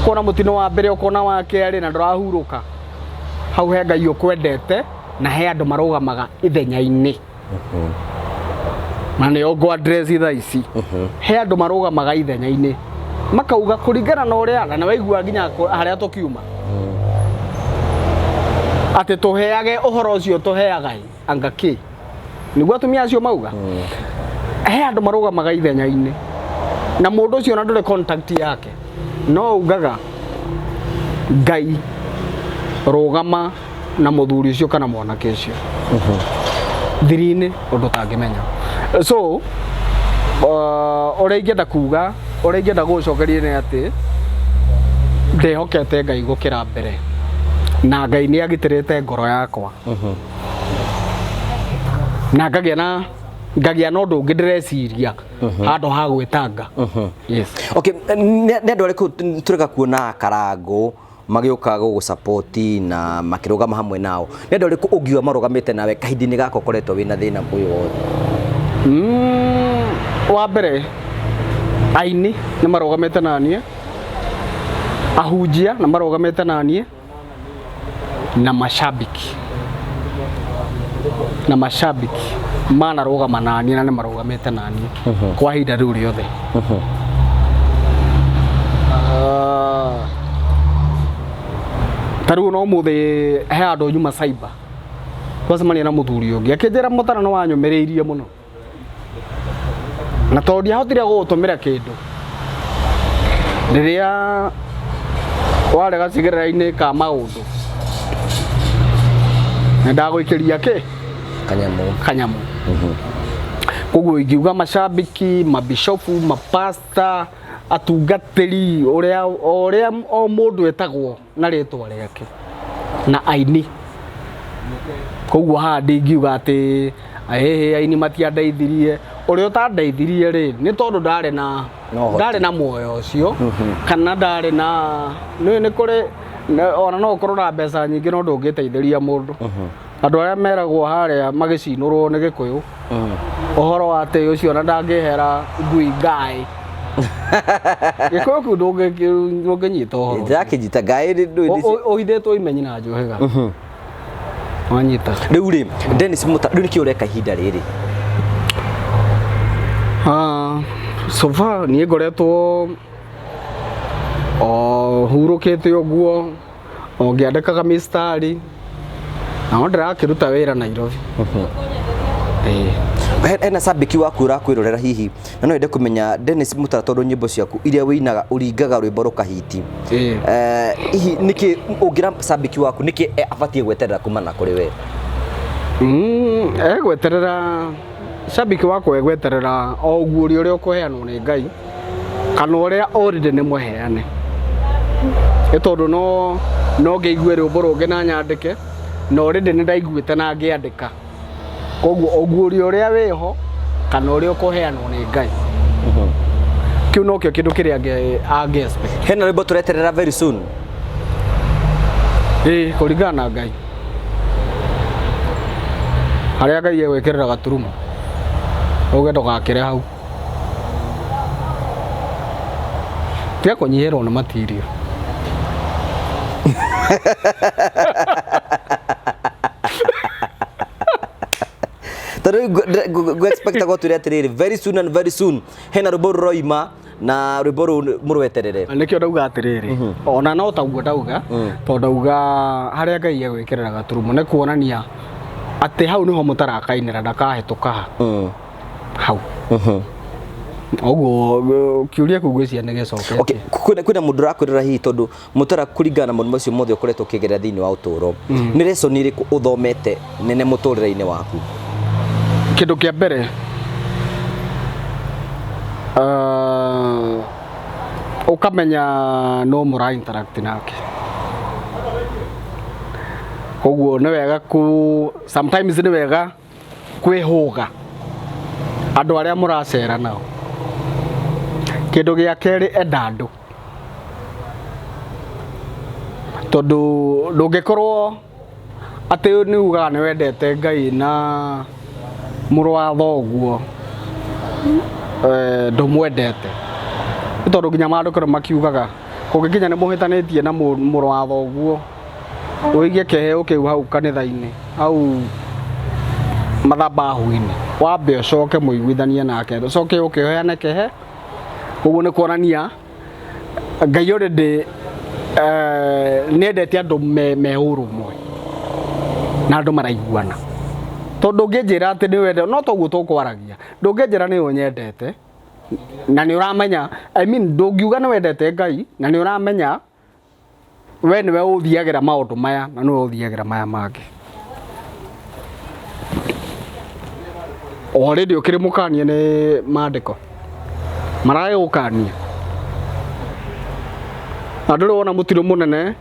kona mutino wa mbere ukona wa keri na ndurahuruka hau he Ngai ukwendete na he andu marugamaga ithenya-ini na nio ngwa address itha ici he andu marugamaga ithenya-ini makauga kuringana na uria na waigua nginya haria tukiuma ati tuheage uhoro ucio tuheaga anga ki niguo atumia acio mauga he andu marugamaga ithenya-ini na mundu ucio na ndure contact yake no ugaga Ngai rugama na muthuri ucio kana mwanake ucio thiri-ini undu tangimenya so uria ingenda kuga uria ingenda gucokeria ni ati ndehokete Ngai gukira mbere na Ngai ni agitirite ngoro yakwa na ngagia na undu ungi ndireciria handu ha gwitanga yes okay ni andu ariku tureka kuona karango magiuka gugusupport na makirugama hamwe nao ni andu ariku ungiwa marugamite nawe kahindi-ini gako koretwo wina thina uyu wothe wa mbere aini ni marugamite nanie ahunjia na marugamite nanie na mashabiki manarugama nanie na ni marugamite nanie kwa hinda riu riothe taru no muthi he andu nyuma cyber twacemania na muthuri ungi akinjira Mutara no wanyumiriirie muno na tondu ahotire gutumira kindu riria warega cigirira-ini ka maundu na ndaguikiria ki kanyamu koguo ingiuga mashabiki mabishopu mapasta atungatiri uria o mundu etagwo na ritwa riake na aini koguo handi ingiuga ati aini matiandeithirie uria utandeithirie ri ni tondu ndari na muoyo ucio kana ndari na ni kuri ona no ukorwo na mbeca nyingi no ndungiteithiria mundu andu aria meragwo haria magicinurwo ni gikuyu uhoro ati ucio na ndangihera ngui ngai gikuyu kiu ndunginyita uhoro ndakijita ngai uhithitwo imenyi na njohega wanyita riu ri Dennis Mutara riu niki ureka ihinda riri so far ni ngoretwo hurukite uguo ngiandikaga mistari na ndirakiruta wira Nairobi ena sabiki waku urakwirorera hihi na no ende kumenya Dennis Mutara tondu nyimbo ciaku iria winaga uringaga rwimbo rukahiti hihi niki ungira sabiki waku niki abatie gweterera kuma na kuri we gweterera sabiki wako egweterera o guuri uria ukuheanwo ni Ngai kana uria already ni muheane tondu no ngeigue rwimbo rungi na nyandike no already ni ndaiguite na ngiandika koguo oguuri uria wiho kana uria ukuheanwo ni Ngai kiu no kio kindu kiria ange expect hena rwimbo tureterera very soon Kuringana Ngai. Haria Ngai egwikirira gaturumo. Uge ndugakire hau. Tia kunyihirwo na material. Go expect Gwathire atiriri very soon and very soon. Hena rwimbo roima na rwimbo murweterere. Nikio ndauga atiriri. Ona no taguo ndauga tondu ndauga haria Ngai egwikirira gaturumo ni kuonania ati hau niho mutarakainira ndakahituka hau. Oguo kiuria kugwiciria ni gicoke. Okay, kwina mundu rakwirira hihi tondu Mutara kuringana na maundu macio mothe ukoretwo ukigerera thiini wa uturo. Ni lesson iriku uthomete nene muturire-ini waku? Kindu kia mbere ukamenya no mura interact nake. Koguo ni wega sometimes ni wega kwihuga andu aria muracera nao. Kindu gia keri enda andu tondu ndungikorwo ati ni ugaga ni wendete Ngai na muru wa thoguo ndumwendete tondu nginya mandu kero makiugaga kungikinya ni muhitanitie na muru wa thoguo uige keheo kiu hau kanitha-ini au mathabahu-ini wambe ucoke muiguithanie nake ucoke ukiheane kehe. Uguo ni kuonania Ngai already nendete andu me urumwe na andu maraiguana tondu nginjira ati ni wende no toguo tukwaragia ndunginjira ni unyendete na ni uramenya ndungiuga ni wendete Ngai na ni uramenya we niwe uthiagira maundu maya na niwe uthiagira maya mangi already ukiri mukanie ni maandiko marae ukania andu wona mutino munene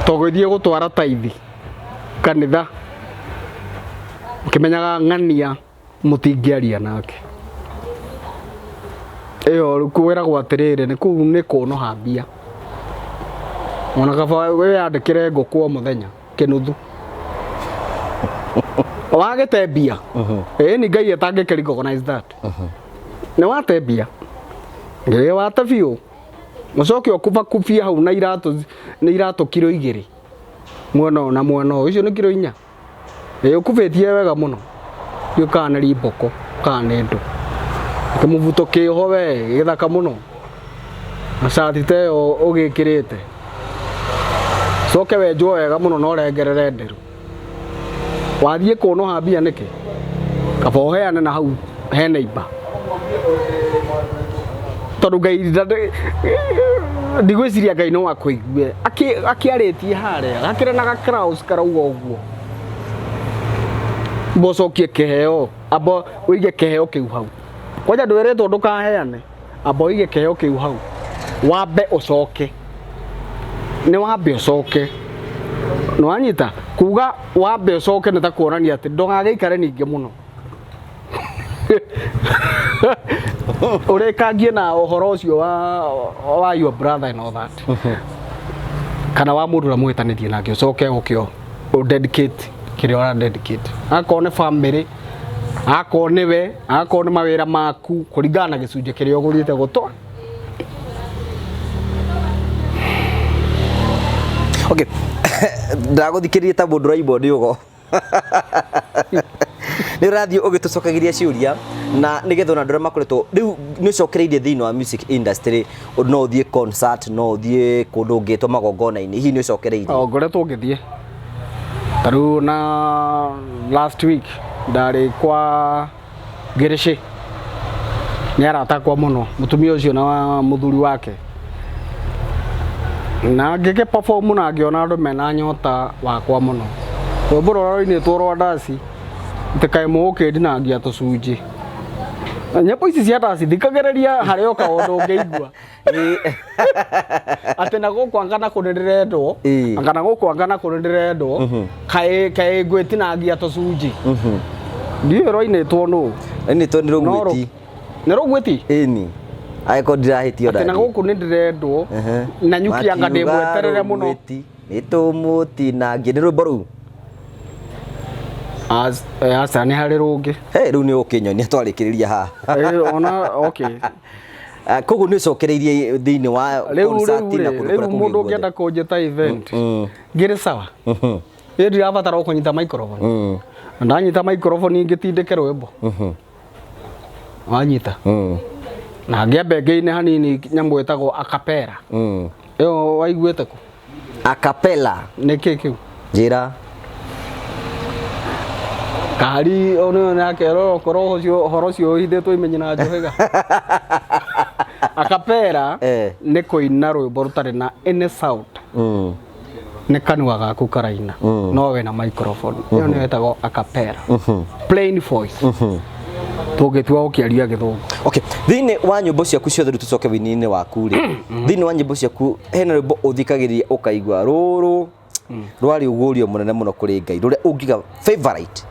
togithie gutwara taithi kanitha ukimenyaga ng'ania mutingiaria nake iyo kuwira Gwathire ni kuu ni kunoha mbia ona kaba we andikire nguku o muthenya kinuthu wagete mbia ni Ngai atangi recognize that ni wate mbia ngai wate biu mucoke okuba kubia hau na irato kilo 2 mwena na mwena ucio ni kilo 4 ukubetie wega muno yukana riboko kana ndu kumuvuto kiho we githaka muno na satite ugikirite coke we njwo wega muno no rengerere nderu wathie kunoha mbia niki kaba uheane na hau he neighbor tondu Ngai ndigwiciria Ngai no akuigue akiaritie haria akire na gakraus karauga uguo bocokie keheo abo uige keheo kiu hau kwaja ndwiretwo ndukaheane abo uige keheo kiu hau wambe ucoke ni wambe ucoke no anyita kuga wambe ucoke ni ta kuonania ati ndũgagĩikare ningĩ muno urekangie na uhoro ucio wa your brother and all that kana wa mundu na muhitanitie nake ucoke ukio dedicate kiria ora dedicate akone family akone we akone mawira maku kuringana na gicunje kiria ugurite gutwa. Okay, ndaguthikirie ta mundu raibo ndiugo ni radio ugitucokagiria ciuria na nigetha na ndora makoretwo riu ni cokereirie thiini wa music industry no uthie concert no uthie kundu ngitwa magongona-ini hihi ni cokereirie ngoretwo ngithie taru na last week ndari kwa Girishi ni aratakwa muno mutumia ucio na muthuri wake na ngike perform na ngiona andu mena nyota wakwa muno rwimbo-ini twarwa ndasi tikai muukindi na ngia tucunji nyimbo ici cia ndasi thikagereria haria kaundu ngeigua ati na gukwangana kundirendwo kana gukwangana kundirendwo kai ngwiti na ngia tucunji ndio roi-ini twonu ni to ni rugwiti ni rugwiti ni aiko ndirahitio ndani ati na guku ni ndirendwo na nyuki anga ndimweterere muno nitumutinangie nĩ rwĩmbo rũu asa nĩ harĩ rũngĩ rĩu nĩ ũkĩnyonia twarĩkĩrĩria haha ona okay koguo nĩ ũcokereirie thĩinĩ wa concert na rĩu mũndũ ũngĩenda kũnjĩta event ngĩrĩ sawa ĩ ndirabatara kũnyita microphone ndanyita microphone ingĩtindĩke rwĩmbo wanyita na ngĩambe ngĩine hanini nyamũ ĩtagwo acapella ĩyo waiguĩte kũ acapella nĩ kĩ kĩu njĩra kari ono nake roro ũcio horo ũcio ũhithĩtwo imenyi na njohega acapella nĩ kũina rwĩmbo rũtarĩ na any sound nĩ kanua gaku karaina no we na microphone ĩyo nĩyo ĩtagwo acapella plain voice tũngĩtua ũkĩaria gĩthũngũ okay thĩinĩ wa nyĩmbo ciaku ciothe rĩu tũcoke wĩini-inĩ waku rĩ thĩinĩ wa nyĩmbo ciaku hena rwĩmbo ũthikagĩrĩria ũkaigua rũrũ rwarĩ ũgũrio mũnene mũno kũrĩ Ngai rũrĩa ũngiga favorite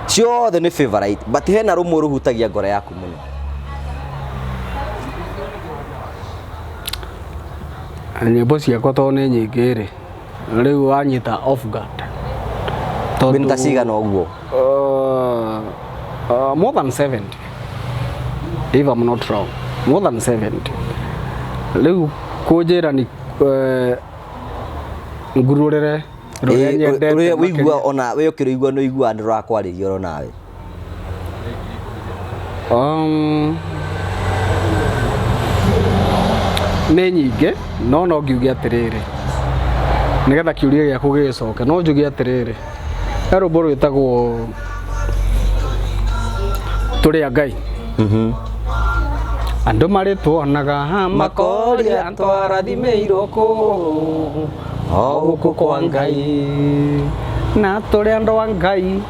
ciothe nĩ favorite but hena rũmwe rũhutagia ngoro yaku mũno nyĩmbo ciakwa to nĩ nyingĩ rĩ rĩu wanyita off guard tondũ cigana ũguo more than 70 if I'm not wrong more than 70 rĩu kũnjĩra ni ngurũrĩre rũrĩa wĩigua ona wĩ ũkĩrũigua no igua nĩ rũrakwarĩria oro nawe nĩ nyingĩ no ngiuge atĩrĩrĩ nĩgetha kĩũria gĩaku gĩgĩcoke no njuge atĩrĩrĩ he rwĩmbo rwĩtagwo tũrĩ a Ngai andũ marĩ tuonaga makoria twarathimĩirwo kũ o gũkũ kwa Ngai na tũrĩ andũ a Ngai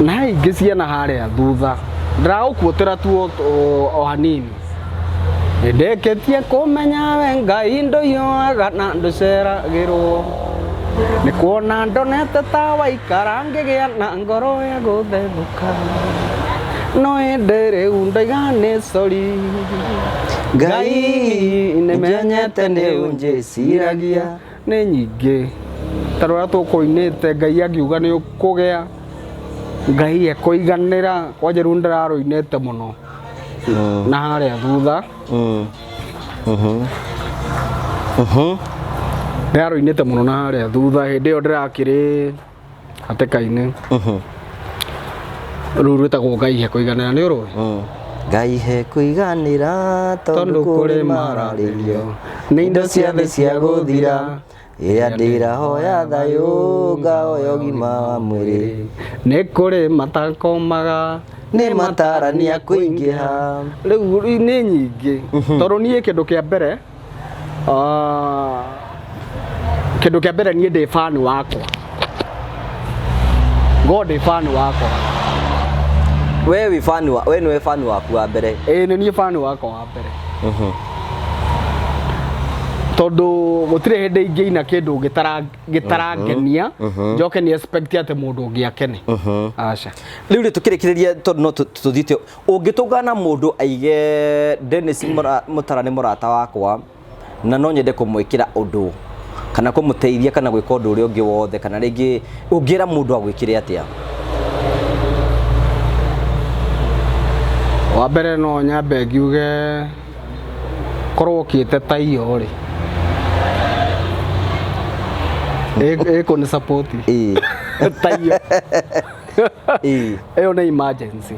na ingĩ ciana harĩa thutha ndĩragũkuotera tu o hanini ndĩkĩtie kũmenya we Ngai ndũhiũhaga na ndũceragĩrwo nĩ kuona ndonete ta waikara ngĩgĩa na ngoro ya gũthethũka no ĩndĩ rĩu ndaiga nĩ sori Ngai nĩmenyete nĩ ũnjĩciragia nĩ nyingĩ ta rũrĩa tũkũinĩte Ngai akiuga nĩ ũkũgĩa Ngai ekũiganĩra kwanja rĩu ndĩrarũinĩte mũno na harĩa thutha ndĩrarũinĩte mũno na harĩa thutha hĩndĩ ĩyo ndĩrakĩrĩ hatĩka-inĩ rũu rwĩtagwo Ngai hekũiganĩra nĩ ũrũĩ Ngai hekũiganĩra tondũ kũrĩ mararĩrio nĩ indo ciothe cia gũthira ĩrĩa ndĩrahoya thayũ ngahoya ũgima wa mwĩrĩ nĩ kũrĩ matakomaga nĩ matarania kũingĩha rĩu nĩ nyingĩ tondũ niĩ kĩndũ kĩa mbere niĩ ndĩ fan wakwa God fan wakwa we nĩwe fan waku wa mbere nĩ niĩ fan wakwa wa mbere tondũ gũtirĩ hĩndĩ ingĩina kĩndũ gĩtarangenia njoke nĩ expect atĩ mũndũ ũngĩ akene aca rĩu rĩ tũkĩrĩkĩrĩria tondũ no tũthiĩte ũngĩtũngana mũndũ aige Dennis Mutara nĩ mũrata wakwa na no nyende kũmwĩkĩra ũndũ kana kũmũteithia kana gwĩka ũndũ ũrĩa ũngĩ wothe kana rĩngĩ ũngĩra mũndũ agwĩkĩre atĩa wa mbere no nyambe ngiuge korwo ũkĩte ta iyo rĩ ĩkũ nĩ support ta iyo ĩyo nĩ emergency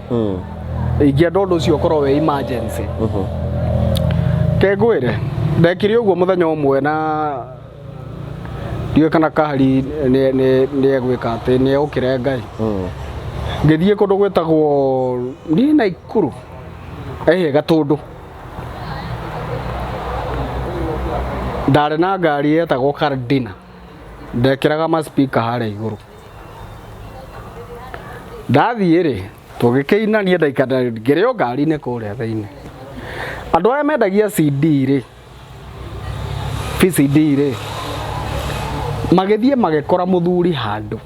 ingĩenda ũndũ ũcio ũkorwo wĩ emergency kengwĩre ndekire ũguo mũthenya ũmwe na ndiũĩ kana kahari nĩ egwĩka atĩ nĩ egũkĩre Ngai ngĩthiĩ kũndũ gwĩtagwo niĩ Naikuru Gatũndũ ndarĩ na ngari yetagwo Kardina ndekĩraga maspika harĩa igũrũ ndathiĩ rĩ tũgĩkĩinania ndaikara ngĩrĩ o ngari-inĩ kũrĩa thĩinĩ andũ arĩa mendagia CD rĩ VCD rĩ magĩthiĩ magĩkora mũthuri handũ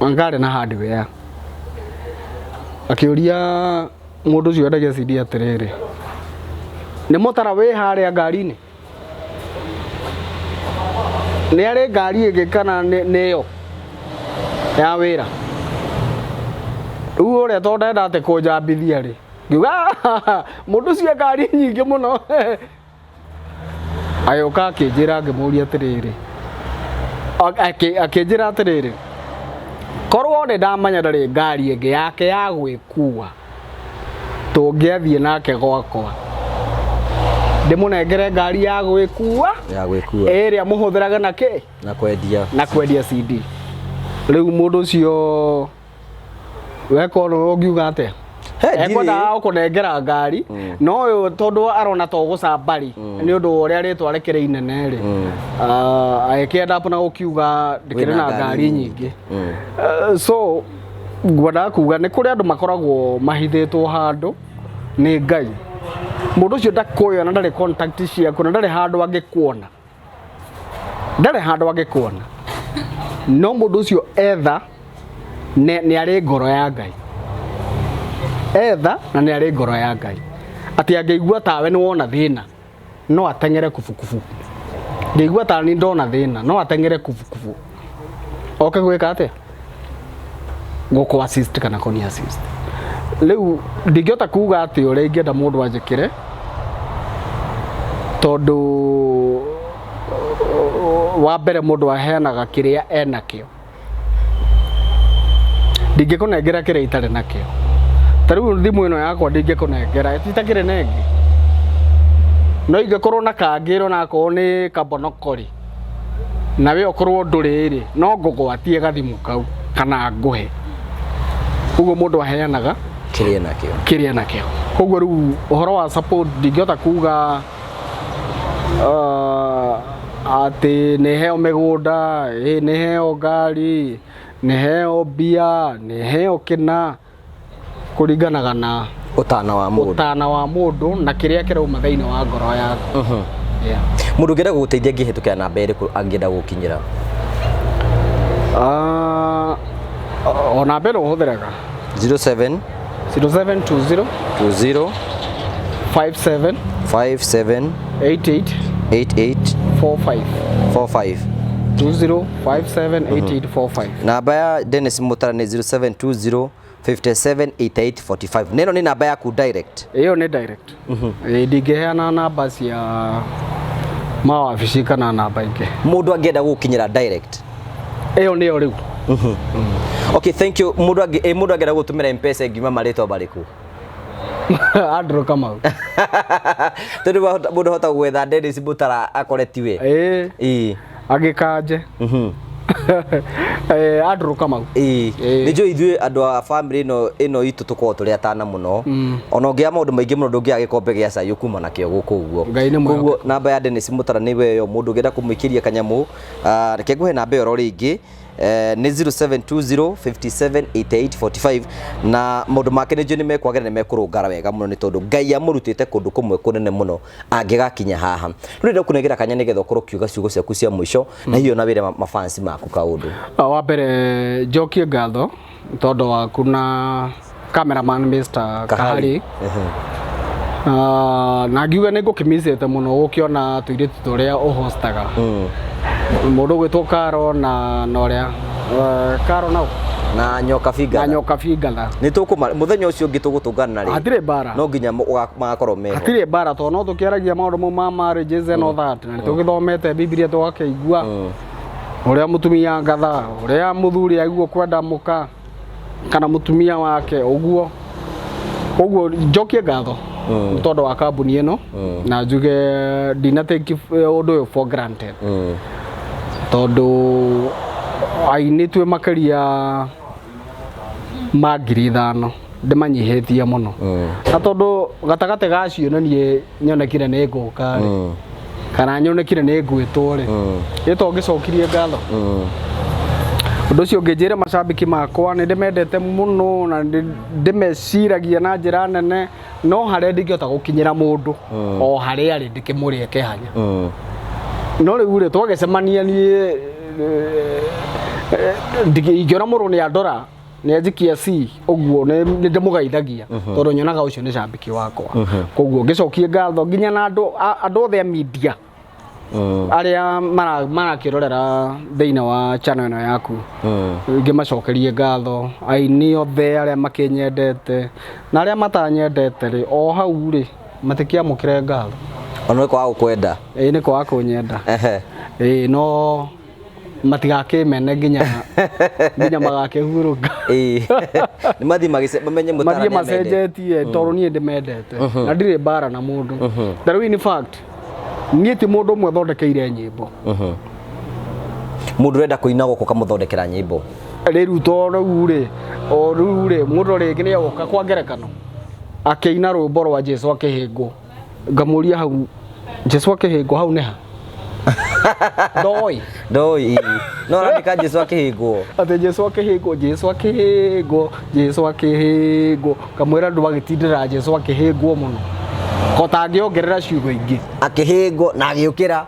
ngarĩ na hardware akĩũria mũndũ ũcio endagia CD atĩrĩrĩ nĩ Mutara wĩ harĩa ngari-inĩ nĩ arĩ ngari ĩngĩ kana nĩyo ya wĩra rĩu ũrĩa tondũ ndenda atĩ kũnjambithia rĩ ngiuga mũndũ ũcio ngari nyingĩ mũno agĩũka akĩnjĩra ngĩmũria atĩrĩrĩ akĩnjĩra atĩrĩrĩ korwo nĩ ndamenya ndarĩ ngari ĩngĩ yake ya gwĩkua tũngĩathiĩ nake gwakwa ndĩmũnengere ngari ya gwĩkua ĩrĩa mũhũthĩraga na kĩ na kwendia CD rĩu mũndũ ũcio weka ũndũ ũngiuga atĩa ekwendaga gũkũnengera ngari no ũyũ tondũ arona to gũcambari nĩ ũndũ ũrĩa rĩtwa rĩkĩrĩ inene rĩ agĩkĩenda na gũkiuga ndĩkĩrĩ na ngari nyingĩ so ngwendaga kuga nĩ kũrĩ andũ makoragwo mahithĩtwo handũ nĩ Ngai mũndũ ũcio ndakuona ndarĩ contact ciaku na ndarĩ handũ angĩkuona no mũndũ ũcio etha nĩ arĩ ngoro ya Ngai na nĩ arĩ ngoro ya Ngai atĩ angĩigua tawe nĩ wona thĩna no atengere kubukubu ngĩigua tawe nĩ ndona thĩna no atengere kubukubu oke gwĩka atĩa gũkũ assist kana kũni assist rĩu ndingĩhota kuga atĩ ũrĩa ingĩenda mũndũ anjĩkĩre tondũ wa mbere mũndũ aheanaga kĩrĩa enakĩo ndingĩkũnengera kĩrĩa itarĩ nakĩo ta rĩu thimũ ĩno yakwa ndingĩkũnengera itakĩrĩ nengi no ingĩkorwo na kangĩro na akorwo nĩ kabonokori na we ũkorwo ndũrĩ rĩ no ngũgwatie gathimũ kau kana ngũhe ũguo mũndũ aheanaga kĩrĩa nakĩo koguo rĩu ũhoro wa support ndingĩhota kuga atĩ nĩ heo mĩgũnda nĩ heo ngari nĩ heo mbia nĩ heo kĩna kũringanaga na ũtana wa mũndũ na kĩrĩa kĩrauma thĩinĩ wa ngoro yaku mũndũ ũngĩenda gũgũteithia angĩhĩtũkĩra namba ĩrĩkũ angĩenda gũkinyĩra o namba ĩno ũhũthĩraga 07 0720 57 88 45 20578845 namba ya Dennis Mutara nĩ 0720 578845 neno ni namba yaku direct iyo ni direct ndingĩheana namba cia mawabici kana namba ingĩ mũndũ angĩenda gũkinyĩra direct iyo nĩyo rĩu okay thank you mũndũ angĩenda gũtũmĩra M-Pesa ngima marĩtwa barĩkũ Andrew Kamau tondũ mũndũ hota gwetha Dennis Mutara akore tiwe agĩkanje Andrew Kamau nĩjũ ithuĩ andũ a family ĩno itũ tũkorwo tũrĩ atana mũno ona ũngĩa maũndũ maingĩ mũno ndũngĩa gĩkombe gĩa cai kuma nakĩo gũkũ ũguo koguo namba ya Dennis Mutara nĩ weyo mũndũ ũngĩenda kũmwĩkĩria kanyamũ reke ngũhe namba ĩyo rĩngĩ nĩ 0720 578845 na maũndũ make nĩjũ nĩ mekwagĩra nĩ mekũrũngara wega mũno nĩ tondũ Ngai amũrutĩte kũndũ kũmwe kũnene mũno angĩgakinya haha rĩrĩa kũnegera kanya nĩgetha ũkorwo kiuga ciugo ciaku cia mũico na hiyo na wĩre mafansi maku kaũndũ wa mbere njokie ngatho tondũ waku na cameraman Mr. Kahari na ngiuga nĩ ngũkĩmicete mũno gũkĩona tũirĩtu tũrĩa ũhostaga mũndũ gwĩtwo Karo na ũrĩa Karo na nyoka finga nĩ tũkũma mũthenya ũcio ũngĩ tũgũtũngana rĩ hatirĩ bara no nginya magakorwo meho hatirĩ bara tondũ no tũkĩaragia maũndũ ma marriages and all that na tũgĩthomete Biblia tũgakĩigua ũrĩa mũtumia ngatha ũrĩa mũthuri aiguo kwenda mũka kana mũtumia wake ũguo njokie ngatho tondũ wa kambuni ĩno na njuge ndina take ũndũ ũyũ for granted tondũ ainĩtwe makĩria ma 5,000 ndĩmanyihĩtie mũno na tondũ gatagatĩ gacio nĩ nyonekire nĩ ngũka kana nyonekire nĩ ngwĩtwo rĩ ĩto ngĩcokirie ngatho ũndũ ũcio ũngĩnjĩra macambiki makwa nĩ ndĩmendete mũno na ndĩmeciragia na njĩra nene no harĩa ndingĩhota gũkinyĩra mũndũ o harĩa arĩ ndĩkĩmũrĩe kĩhanya no rĩu rĩ twagĩcemania niĩ ingĩona mũrũ nĩ andora nĩ anjikia ũguo nĩ ndĩmũgeithagia tondũ nyonaga ũcio nĩ cambiki wakwa koguo ngĩcokie ngatho nginya na andũ othe a media aria marakirorera thiini wa channel ino yaku ngimacokerie ngatho aini othe aria makinyendete na aria matanyendete ri o hau ri matikiamukire ngatho ono kwa gukwenda ni kwa kunyenda no matigakimene nginya magakihuruka ni mathi magicemanye Mutara mathie macenjetie tondu nie ndimendete na ndire bara na mundu that in fact nie ti mundu mwe thondekeire nyimbo mundu renda kuina goko kamuthondekera nyimbo riu tondu ri o riu ri mundu ringi ni agoka kwa ngerekano akiina rwimbo rwa Jesu akihingo ngamuria hau Jesu akihingo hau ni ha Doi no randika Jesu akihingo ate Jesu akihingo kamwira ndu agitindira Jesu akihingo muno kotangiongerera ciugo ingi akihingo na agiukira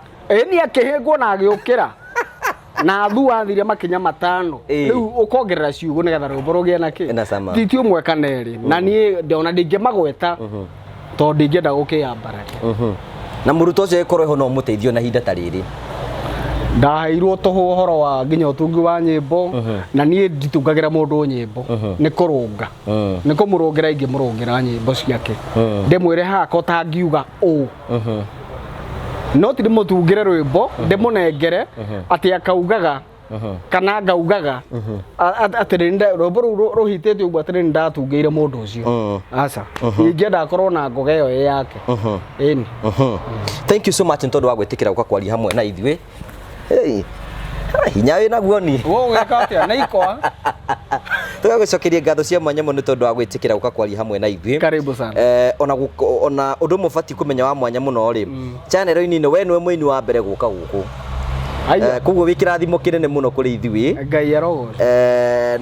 ni akihingo na agiukira na thu athire makinya matano riu ukongerera ciugo nigetha rwimbo rugie na ki titi umwe kaneri na nie ndona ndingimagweta tondu ndingienda gukiyambararia na muruto ucio ikorwo ho no muteithio na hinda ta riri ndaheirwo toho horo wa nginya utungi wa nyimbo na nie nditungagira mundu nyimbo ni kurunga ni kumurungira ingi murungira nyimbo ciake ndimwire hako tangiuga u no ti ndimutungire rwimbo ndimunengere ati akaugaga kana ngaugaga atirinda rwimbo ruhitete uguo atirinda ndatungire mundu ucio aca ingienda akorwo na ngoga iyo yake ini thank you so much ntondu wa gwitikira uka kwaria hamwe na ithui hinya wina guoni wo weka atia na ikwa tugagucokeria ngatho cia mwanya muno tondu wa gwitikira uka kwaria hamwe na ithui karibu sana ona undu mufati kumenya wa mwanya muno ri channel ini we niwe muini wa mbere guka guku kuguo wikirathimo kinene muno kuri ithui ngai arogoco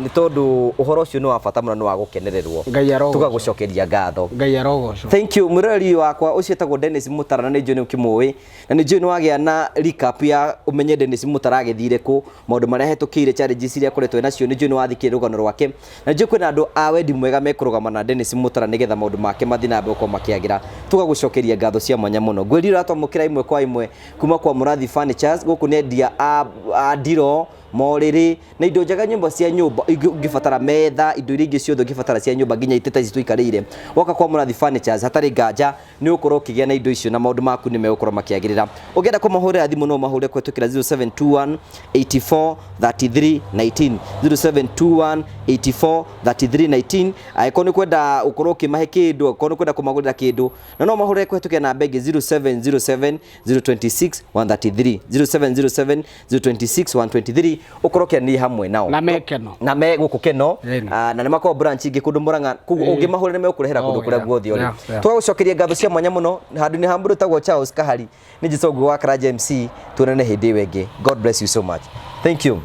ni tondu uhoro ucio ni wa bata muno ni wa gukenererwo ngai arogoco tugagucokeria ngatho ngai arogoco thank you mureri wakwa ucio etagwo Dennis Mutara na ni njui ni ukimui na ni njui ni wagia na recap ya umenye Dennis Mutara agithire ku maundu maria hetukire challenges iria kuretwe nacio ni njui ni wathikire rugano rwake na njui kwina andu a wendi mwega mekurugama na Dennis Mutara nigetha maundu make mathina mbe uko makiagira tugagucokeria ngatho cia mwanya muno ngwirira twamukira imwe kwa imwe kuma kwa Murathi Furnitures guku ni dia a diro moriri na indo njaga nyumba cia nyumba ungibatara metha indo iria ingi ciothe ungibatara cia nyumba nginya iteta ici tuikarire woka kwa Murathi Furnitures hatari nganja ni ukorwo ukigia na indo icio na maundu maku ni megukorwo makiagirira ungienda kumahurira thimu no mahure kwetukira 0721 84 33 19 0721 84 33 19 aiko ni kwenda ukorwo ukimahe kindu aiko ni kwenda kumagurira kindu na no mahure kwetukira na begi 0707 026 133 0707 026 123 ukorokia ni hamwe nao na mekeno na me gukukeno na ni mako branch ingi kundu Murang'a kugu ungimahurira ni mekurehera kundu kuria guothe uri twagucokeria ngatho cia mwanya muno handu ni hamburu tagwo Charles Kahari ni Jicogu wa Karaja MC tuonane hindi wengi. God bless you so much. Thank you.